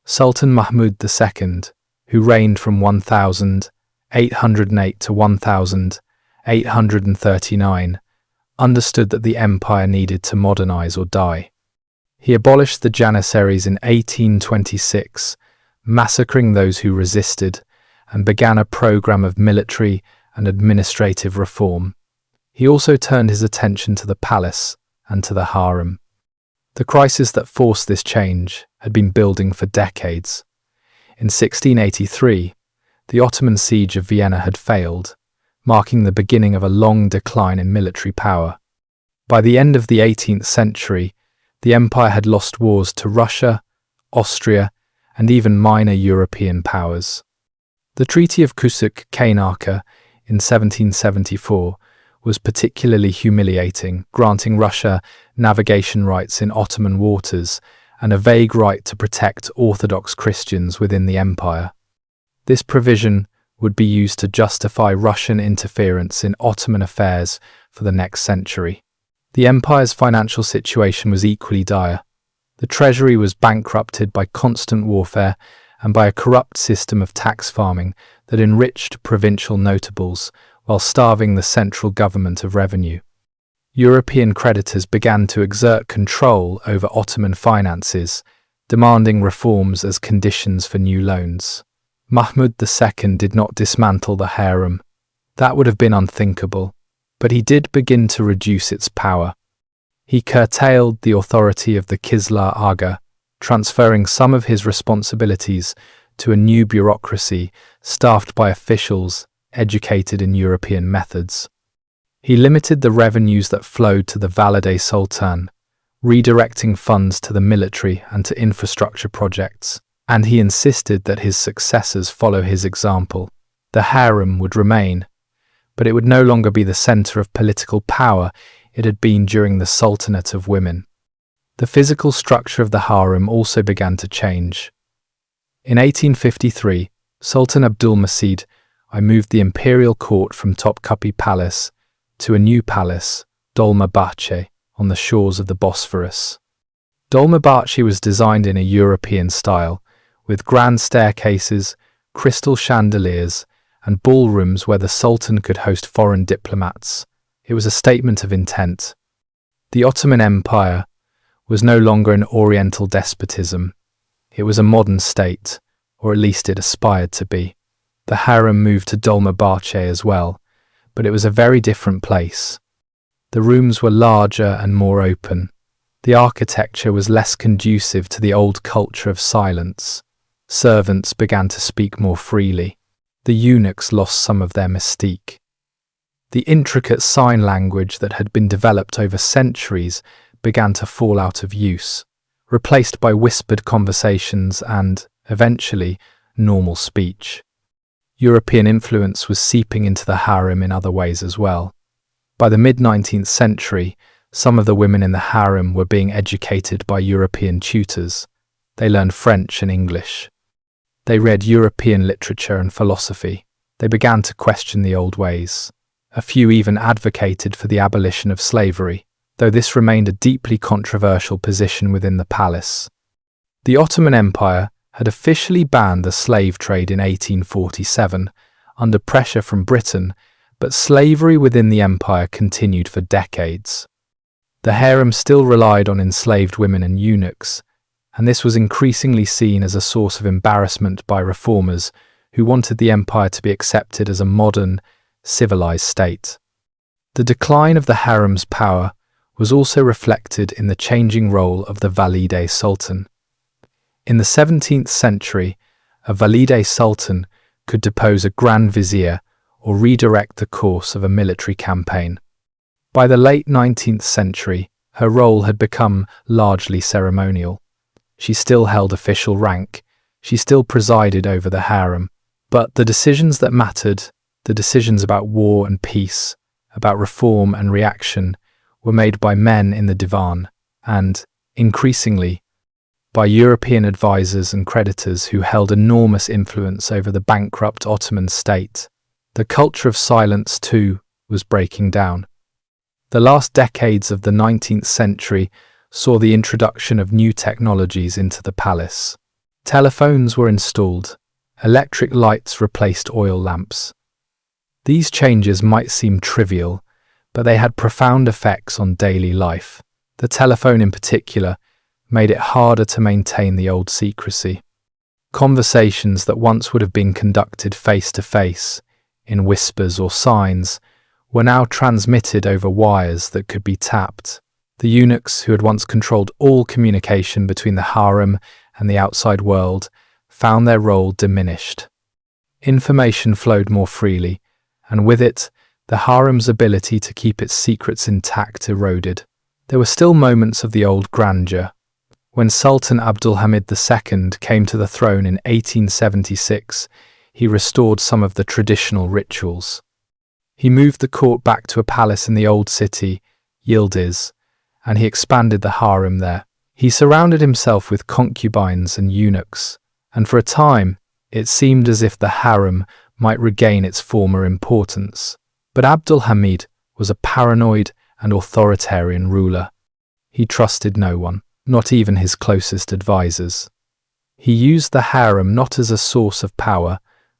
Sultan Mahmud II, who reigned from 1808 to 1839, understood that the empire needed to modernize or die. He abolished the Janissaries in 1826, massacring those who resisted, and began a program of military and administrative reform. He also turned his attention to the palace and to the harem. The crisis that forced this change had been building for decades. In 1683, the Ottoman siege of Vienna had failed, marking the beginning of a long decline in military power. By the end of the 18th century, the empire had lost wars to Russia, Austria, and even minor European powers. The Treaty of Kusuk-Kainaka in 1774 was particularly humiliating, granting Russia navigation rights in Ottoman waters and a vague right to protect Orthodox Christians within the empire. This provision would be used to justify Russian interference in Ottoman affairs for the next century. The empire's financial situation was equally dire. The treasury was bankrupted by constant warfare and by a corrupt system of tax farming that enriched provincial notables while starving the central government of revenue. European creditors began to exert control over Ottoman finances, demanding reforms as conditions for new loans. Mahmud II did not dismantle the harem. That would have been unthinkable, but he did begin to reduce its power. He curtailed the authority of the Kislar Aga, transferring some of his responsibilities to a new bureaucracy staffed by officials educated in European methods. He limited the revenues that flowed to the Valide Sultan, redirecting funds to the military and to infrastructure projects, and he insisted that his successors follow his example. The harem would remain, but it would no longer be the center of political power it had been during the Sultanate of Women. The physical structure of the harem also began to change. In 1853, Sultan Abdulmecid I moved the imperial court from Topkapi Palace to a new palace, Dolmabahce, on the shores of the Bosphorus. Dolmabahce was designed in a European style, with grand staircases, crystal chandeliers, and ballrooms where the Sultan could host foreign diplomats. It was a statement of intent. The Ottoman Empire was no longer an Oriental despotism. It was a modern state, or at least it aspired to be. The harem moved to Dolmabahce as well, but it was a very different place. The rooms were larger and more open. The architecture was less conducive to the old culture of silence. Servants began to speak more freely. The eunuchs lost some of their mystique. The intricate sign language that had been developed over centuries began to fall out of use, replaced by whispered conversations and, eventually, normal speech. European influence was seeping into the harem in other ways as well. By the mid-19th century, some of the women in the harem were being educated by European tutors. They learned French and English. They read European literature and philosophy. They began to question the old ways. A few even advocated for the abolition of slavery, though this remained a deeply controversial position within the palace. The Ottoman Empire had officially banned the slave trade in 1847, under pressure from Britain, but slavery within the empire continued for decades. The harem still relied on enslaved women and eunuchs, and this was increasingly seen as a source of embarrassment by reformers who wanted the empire to be accepted as a modern, civilized state. The decline of the harem's power was also reflected in the changing role of the Valide Sultan. In the 17th century, a Valide Sultan could depose a Grand Vizier or redirect the course of a military campaign. By the late 19th century, her role had become largely ceremonial. She still held official rank, she still presided over the harem, but the decisions that mattered, the decisions about war and peace, about reform and reaction, were made by men in the divan and, increasingly, by European advisors and creditors who held enormous influence over the bankrupt Ottoman state. The culture of silence, too, was breaking down. The last decades of the 19th century saw the introduction of new technologies into the palace. Telephones were installed, electric lights replaced oil lamps. These changes might seem trivial, but they had profound effects on daily life. The telephone in particular made it harder to maintain the old secrecy. Conversations that once would have been conducted face to face, in whispers or signs, were now transmitted over wires that could be tapped. The eunuchs, who had once controlled all communication between the harem and the outside world, found their role diminished. Information flowed more freely, and with it, the harem's ability to keep its secrets intact eroded. There were still moments of the old grandeur. When Sultan Abdulhamid II came to the throne in 1876, he restored some of the traditional rituals. He moved the court back to a palace in the old city, Yildiz, and he expanded the harem there. He surrounded himself with concubines and eunuchs, and for a time, it seemed as if the harem might regain its former importance. But Abdul Hamid was a paranoid and authoritarian ruler. He trusted no one, not even his closest advisors. He used the harem not as a source of power,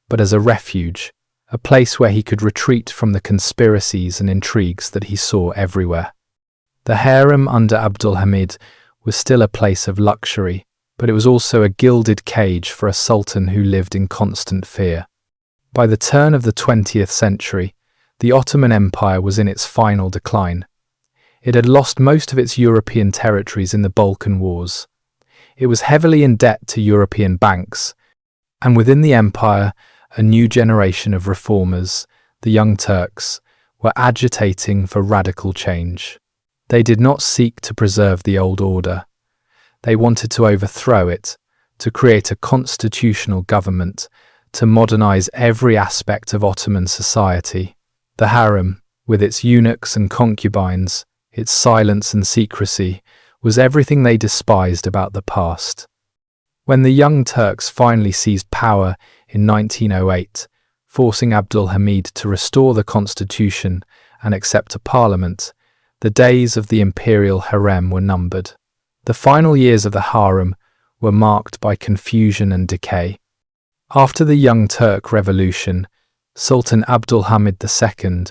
but as a refuge, a place where he could retreat from the conspiracies and intrigues that he saw everywhere. The harem under Abdul Hamid was still a place of luxury, but it was also a gilded cage for a sultan who lived in constant fear. By the turn of the 20th century, the Ottoman Empire was in its final decline. It had lost most of its European territories in the Balkan Wars. It was heavily in debt to European banks, and within the empire, a new generation of reformers, the Young Turks, were agitating for radical change. They did not seek to preserve the old order. They wanted to overthrow it, to create a constitutional government, to modernize every aspect of Ottoman society. The harem, with its eunuchs and concubines, its silence and secrecy, was everything they despised about the past. When the Young Turks finally seized power in 1908, forcing Abdul Hamid to restore the constitution and accept a parliament, the days of the Imperial Harem were numbered. The final years of the harem were marked by confusion and decay. After the Young Turk Revolution, Sultan Abdul Hamid II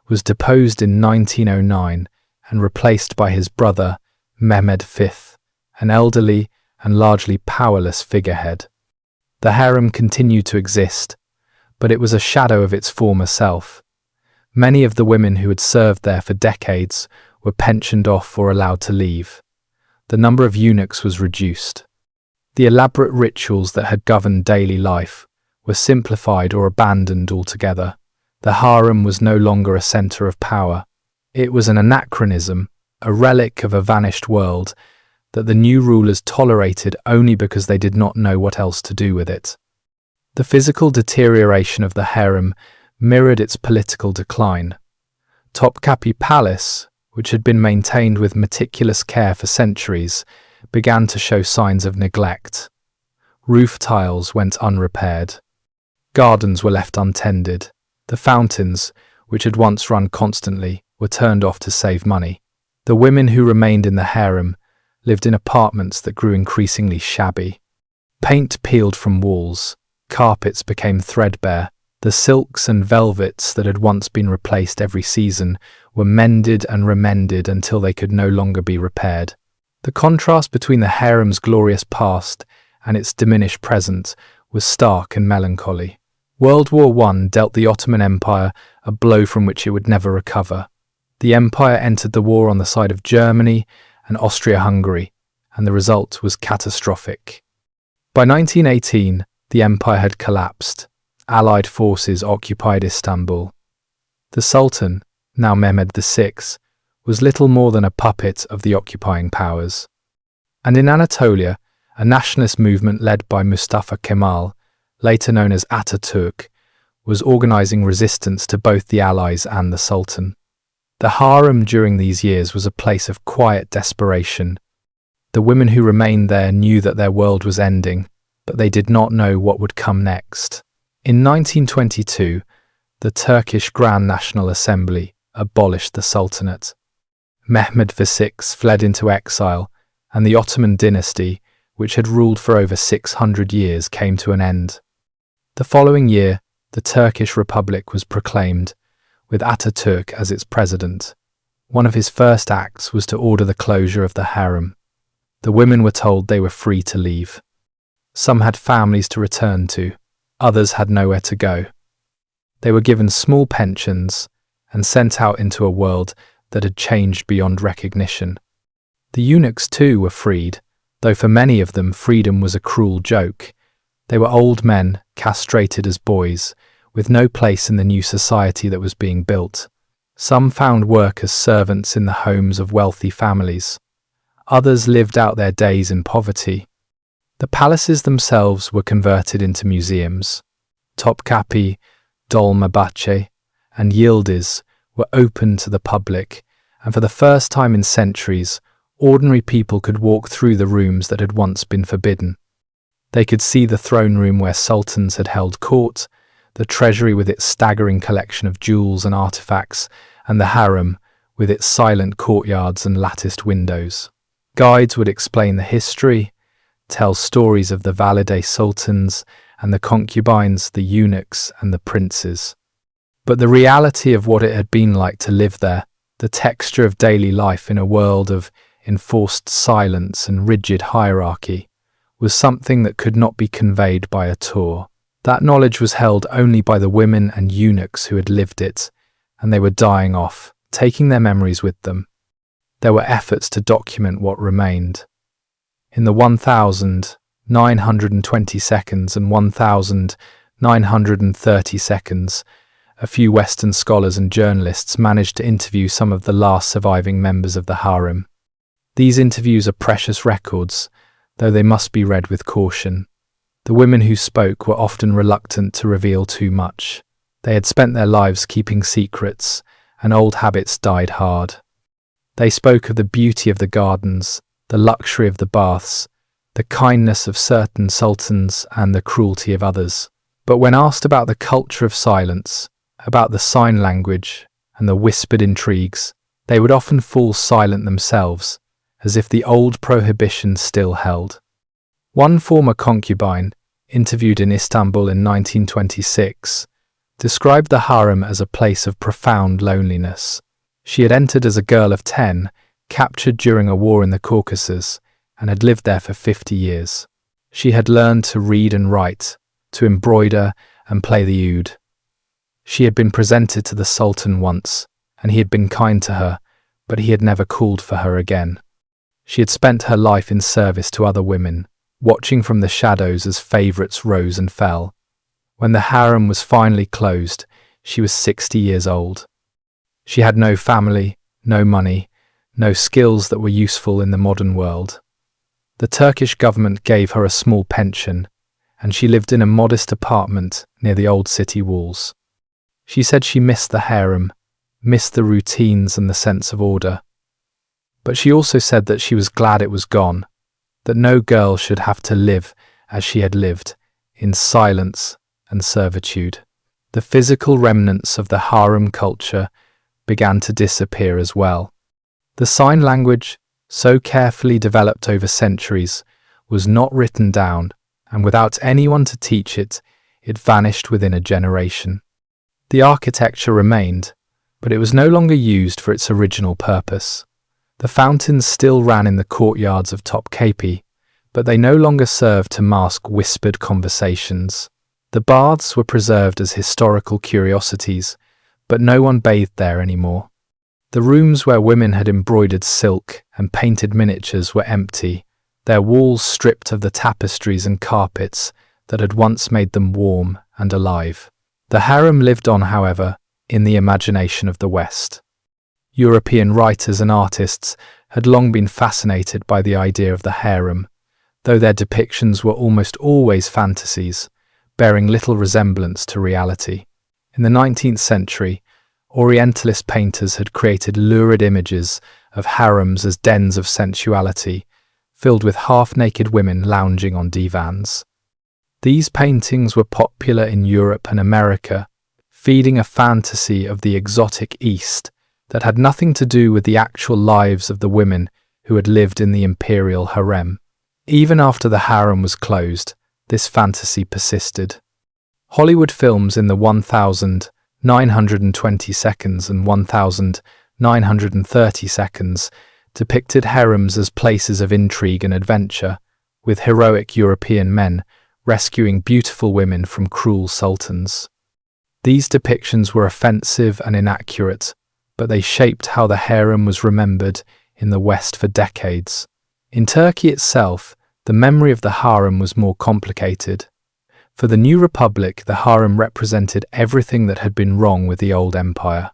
was deposed in 1909 and replaced by his brother, Mehmed V, an elderly and largely powerless figurehead. The harem continued to exist, but it was a shadow of its former self. Many of the women who had served there for decades were pensioned off or allowed to leave. The number of eunuchs was reduced. The elaborate rituals that had governed daily life were simplified or abandoned altogether. The harem was no longer a center of power. It was an anachronism, a relic of a vanished world that the new rulers tolerated only because they did not know what else to do with it. The physical deterioration of the harem mirrored its political decline. Topkapi Palace, which had been maintained with meticulous care for centuries, began to show signs of neglect. Roof tiles went unrepaired. Gardens were left untended. The fountains, which had once run constantly, were turned off to save money. The women who remained in the harem lived in apartments that grew increasingly shabby. Paint peeled from walls. Carpets became threadbare. The silks and velvets that had once been replaced every season were mended and remended until they could no longer be repaired. The contrast between the harem's glorious past and its diminished present was stark and melancholy. World War I dealt the Ottoman Empire a blow from which it would never recover. The empire entered the war on the side of Germany and Austria-Hungary, and the result was catastrophic. By 1918, the empire had collapsed. Allied forces occupied Istanbul. The Sultan, now Mehmed VI, was little more than a puppet of the occupying powers. And in Anatolia, a nationalist movement led by Mustafa Kemal, later known as Ataturk, was organizing resistance to both the Allies and the Sultan. The harem during these years was a place of quiet desperation. The women who remained there knew that their world was ending, but they did not know what would come next. In 1922, the Turkish Grand National Assembly abolished the Sultanate. Mehmed VI fled into exile, and the Ottoman dynasty, which had ruled for over 600 years, came to an end. The following year, the Turkish Republic was proclaimed, with Ataturk as its president. One of his first acts was to order the closure of the harem. The women were told they were free to leave. Some had families to return to, others had nowhere to go. They were given small pensions and sent out into a world that had changed beyond recognition. The eunuchs too were freed, though for many of them freedom was a cruel joke. They were old men, castrated as boys, with no place in the new society that was being built. Some found work as servants in the homes of wealthy families. Others lived out their days in poverty. The palaces themselves were converted into museums. Topkapi, Dolmabahce, and yildiz were open to the public, and for the first time in centuries, ordinary people could walk through the rooms that had once been forbidden. They could see the throne room where sultans had held court, the treasury with its staggering collection of jewels and artifacts, and the harem with its silent courtyards and latticed windows. Guides would explain the history, tell stories of the valide sultans and the concubines, the eunuchs and the princes. But the reality of what it had been like to live there, the texture of daily life in a world of enforced silence and rigid hierarchy, was something that could not be conveyed by a tour. That knowledge was held only by the women and eunuchs who had lived it, and they were dying off, taking their memories with them. There were efforts to document what remained. In the 1,920 seconds and 1,930 seconds, a few Western scholars and journalists managed to interview some of the last surviving members of the harem. These interviews are precious records, though they must be read with caution. The women who spoke were often reluctant to reveal too much. They had spent their lives keeping secrets, and old habits died hard. They spoke of the beauty of the gardens, the luxury of the baths, the kindness of certain sultans and the cruelty of others. But when asked about the culture of silence, about the sign language and the whispered intrigues, they would often fall silent themselves, as if the old prohibition still held. One former concubine, interviewed in Istanbul in 1926, described the harem as a place of profound loneliness. She had entered as a girl of 10, captured during a war in the Caucasus, and had lived there for 50 years. She had learned to read and write, to embroider and play the oud. She had been presented to the Sultan once, and he had been kind to her, but he had never called for her again. She had spent her life in service to other women, watching from the shadows as favourites rose and fell. When the harem was finally closed, she was 60 years old. She had no family, no money, no skills that were useful in the modern world. The Turkish government gave her a small pension, and she lived in a modest apartment near the old city walls. She said she missed the harem, missed the routines and the sense of order. But she also said that she was glad it was gone, that no girl should have to live as she had lived, in silence and servitude. The physical remnants of the harem culture began to disappear as well. The sign language, so carefully developed over centuries, was not written down, and without anyone to teach it, it vanished within a generation. The architecture remained, but it was no longer used for its original purpose. The fountains still ran in the courtyards of Topkapi, but they no longer served to mask whispered conversations. The baths were preserved as historical curiosities, but no one bathed there anymore. The rooms where women had embroidered silk and painted miniatures were empty, their walls stripped of the tapestries and carpets that had once made them warm and alive. The harem lived on, however, in the imagination of the West. European writers and artists had long been fascinated by the idea of the harem, though their depictions were almost always fantasies, bearing little resemblance to reality. In the 19th century, Orientalist painters had created lurid images of harems as dens of sensuality, filled with half-naked women lounging on divans. These paintings were popular in Europe and America, feeding a fantasy of the exotic East that had nothing to do with the actual lives of the women who had lived in the Imperial Harem. Even after the harem was closed, this fantasy persisted. Hollywood films in the 1,920 seconds and 1,930 seconds depicted harems as places of intrigue and adventure, with heroic European men rescuing beautiful women from cruel sultans. These depictions were offensive and inaccurate, but they shaped how the harem was remembered in the West for decades. In Turkey itself, the memory of the harem was more complicated. For the new republic, the harem represented everything that had been wrong with the old empire.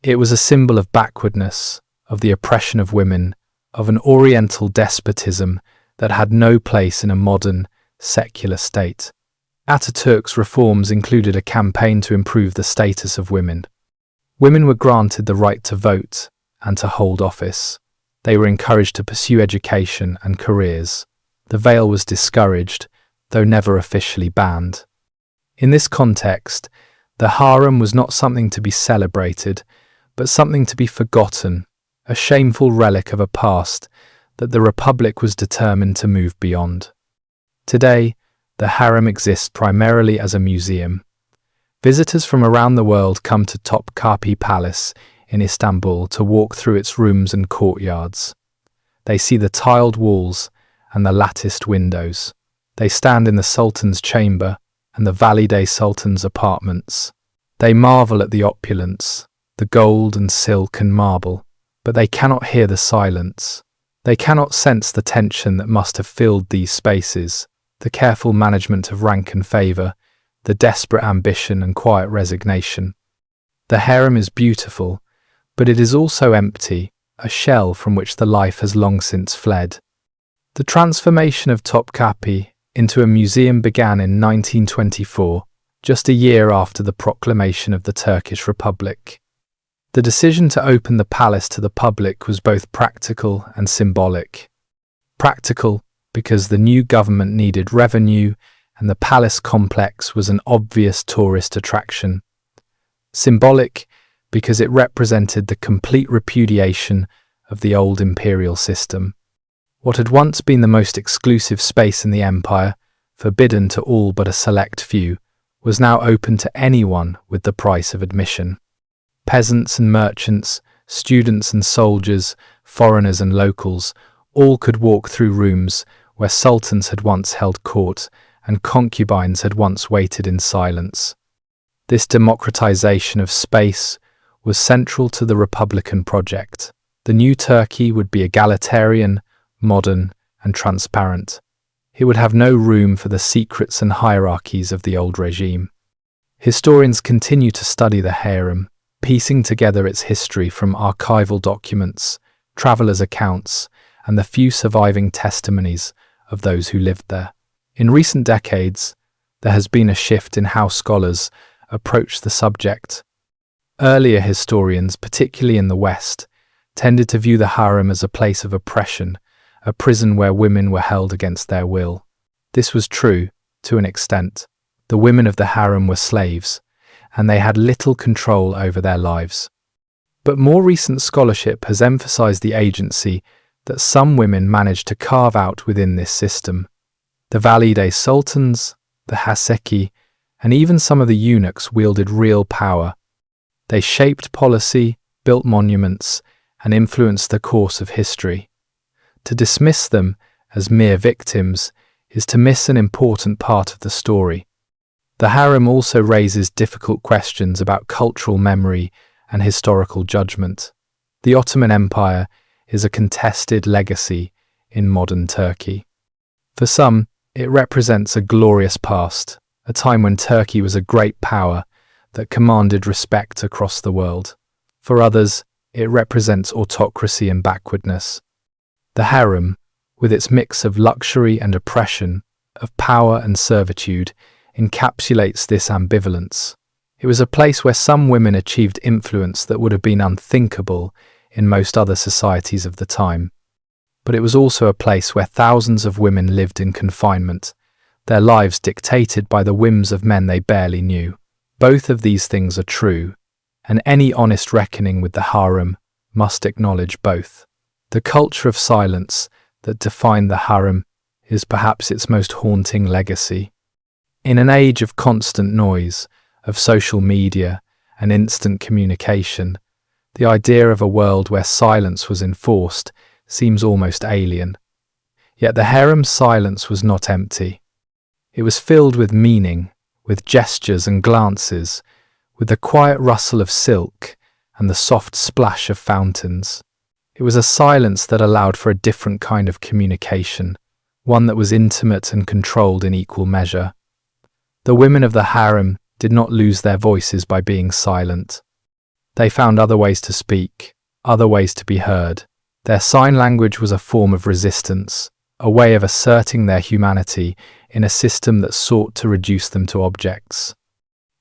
It was a symbol of backwardness, of the oppression of women, of an oriental despotism that had no place in a modern, secular state. Ataturk's reforms included a campaign to improve the status of women. Women were granted the right to vote and to hold office. They were encouraged to pursue education and careers. The veil was discouraged, though never officially banned. In this context, the harem was not something to be celebrated, but something to be forgotten, a shameful relic of a past that the Republic was determined to move beyond. Today, the harem exists primarily as a museum. Visitors from around the world come to Topkapi Palace in Istanbul to walk through its rooms and courtyards. They see the tiled walls and the latticed windows. They stand in the Sultan's chamber and the Valide Sultan's apartments. They marvel at the opulence, the gold and silk and marble, but they cannot hear the silence. They cannot sense the tension that must have filled these spaces, the careful management of rank and favour, the desperate ambition and quiet resignation. The harem is beautiful, but it is also empty, a shell from which the life has long since fled. The transformation of Topkapi into a museum began in 1924, just a year after the proclamation of the Turkish Republic. The decision to open the palace to the public was both practical and symbolic. Practical because the new government needed revenue and the palace complex was an obvious tourist attraction. Symbolic because it represented the complete repudiation of the old imperial system. What had once been the most exclusive space in the empire, forbidden to all but a select few, was now open to anyone with the price of admission. Peasants and merchants, students and soldiers, foreigners and locals, all could walk through rooms where sultans had once held court and concubines had once waited in silence. This democratization of space was central to the Republican project. The new Turkey would be egalitarian, modern, and transparent. It would have no room for the secrets and hierarchies of the old regime. Historians continue to study the harem, piecing together its history from archival documents, travelers' accounts, and the few surviving testimonies of those who lived there. In recent decades, there has been a shift in how scholars approach the subject. Earlier historians, particularly in the West, tended to view the harem as a place of oppression, a prison where women were held against their will. This was true, to an extent. The women of the harem were slaves, and they had little control over their lives. But more recent scholarship has emphasized the agency that some women managed to carve out within this system. The Valide sultans, the Haseki, and even some of the eunuchs wielded real power. They shaped policy, built monuments, and influenced the course of history. To dismiss them as mere victims is to miss an important part of the story. The harem also raises difficult questions about cultural memory and historical judgment. The Ottoman Empire is a contested legacy in modern Turkey. For some, it represents a glorious past, a time when Turkey was a great power that commanded respect across the world. For others, it represents autocracy and backwardness. The harem, with its mix of luxury and oppression, of power and servitude, encapsulates this ambivalence. It was a place where some women achieved influence that would have been unthinkable in most other societies of the time. But it was also a place where thousands of women lived in confinement, their lives dictated by the whims of men they barely knew. Both of these things are true, and any honest reckoning with the harem must acknowledge both. The culture of silence that defined the harem is perhaps its most haunting legacy. In an age of constant noise, of social media and instant communication, the idea of a world where silence was enforced seems almost alien. Yet the harem's silence was not empty. It was filled with meaning, with gestures and glances, with the quiet rustle of silk and the soft splash of fountains. It was a silence that allowed for a different kind of communication, one that was intimate and controlled in equal measure. The women of the harem did not lose their voices by being silent. They found other ways to speak, other ways to be heard. Their sign language was a form of resistance, a way of asserting their humanity in a system that sought to reduce them to objects.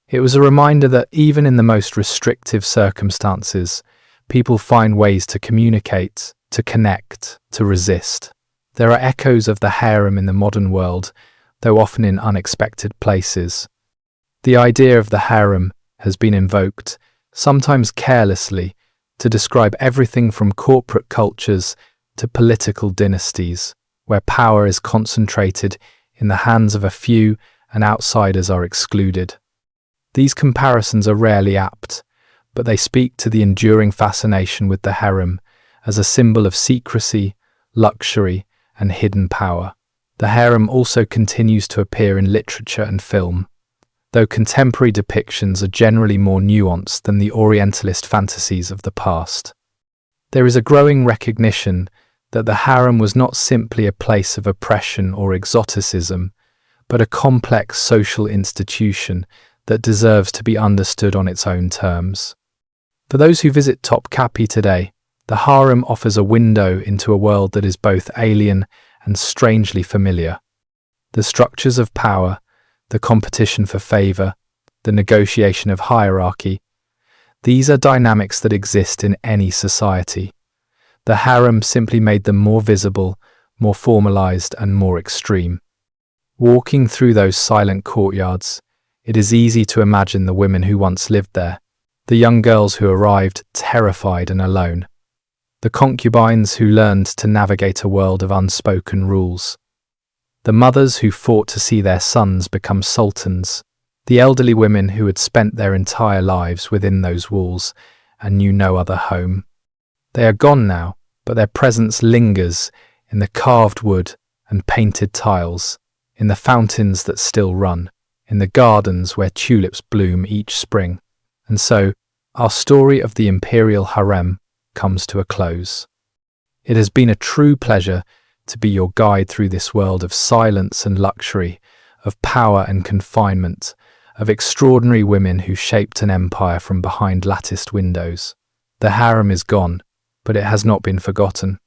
It was a reminder that even in the most restrictive circumstances, people find ways to communicate, to connect, to resist. There are echoes of the harem in the modern world, though often in unexpected places. The idea of the harem has been invoked, sometimes carelessly, to describe everything from corporate cultures to political dynasties, where power is concentrated in the hands of a few and outsiders are excluded. These comparisons are rarely apt, but they speak to the enduring fascination with the harem as a symbol of secrecy, luxury, and hidden power. The harem also continues to appear in literature and film, though contemporary depictions are generally more nuanced than the Orientalist fantasies of the past. There is a growing recognition that the harem was not simply a place of oppression or exoticism, but a complex social institution that deserves to be understood on its own terms. For those who visit Topkapi today, the harem offers a window into a world that is both alien and strangely familiar. The structures of power, the competition for favor, the negotiation of hierarchy, these are dynamics that exist in any society. The harem simply made them more visible, more formalized, and more extreme. Walking through those silent courtyards, it is easy to imagine the women who once lived there, the young girls who arrived terrified and alone, the concubines who learned to navigate a world of unspoken rules, the mothers who fought to see their sons become sultans, the elderly women who had spent their entire lives within those walls and knew no other home. They are gone now, but their presence lingers in the carved wood and painted tiles, in the fountains that still run, in the gardens where tulips bloom each spring. And so, our story of the Imperial Harem comes to a close. It has been a true pleasure to be your guide through this world of silence and luxury, of power and confinement, of extraordinary women who shaped an empire from behind latticed windows. The harem is gone, but it has not been forgotten.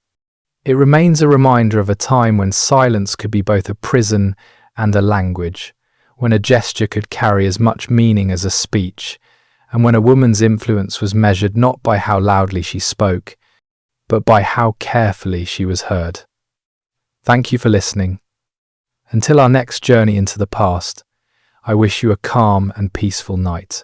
It remains a reminder of a time when silence could be both a prison and a language, when a gesture could carry as much meaning as a speech, and when a woman's influence was measured not by how loudly she spoke, but by how carefully she was heard. Thank you for listening. Until our next journey into the past, I wish you a calm and peaceful night.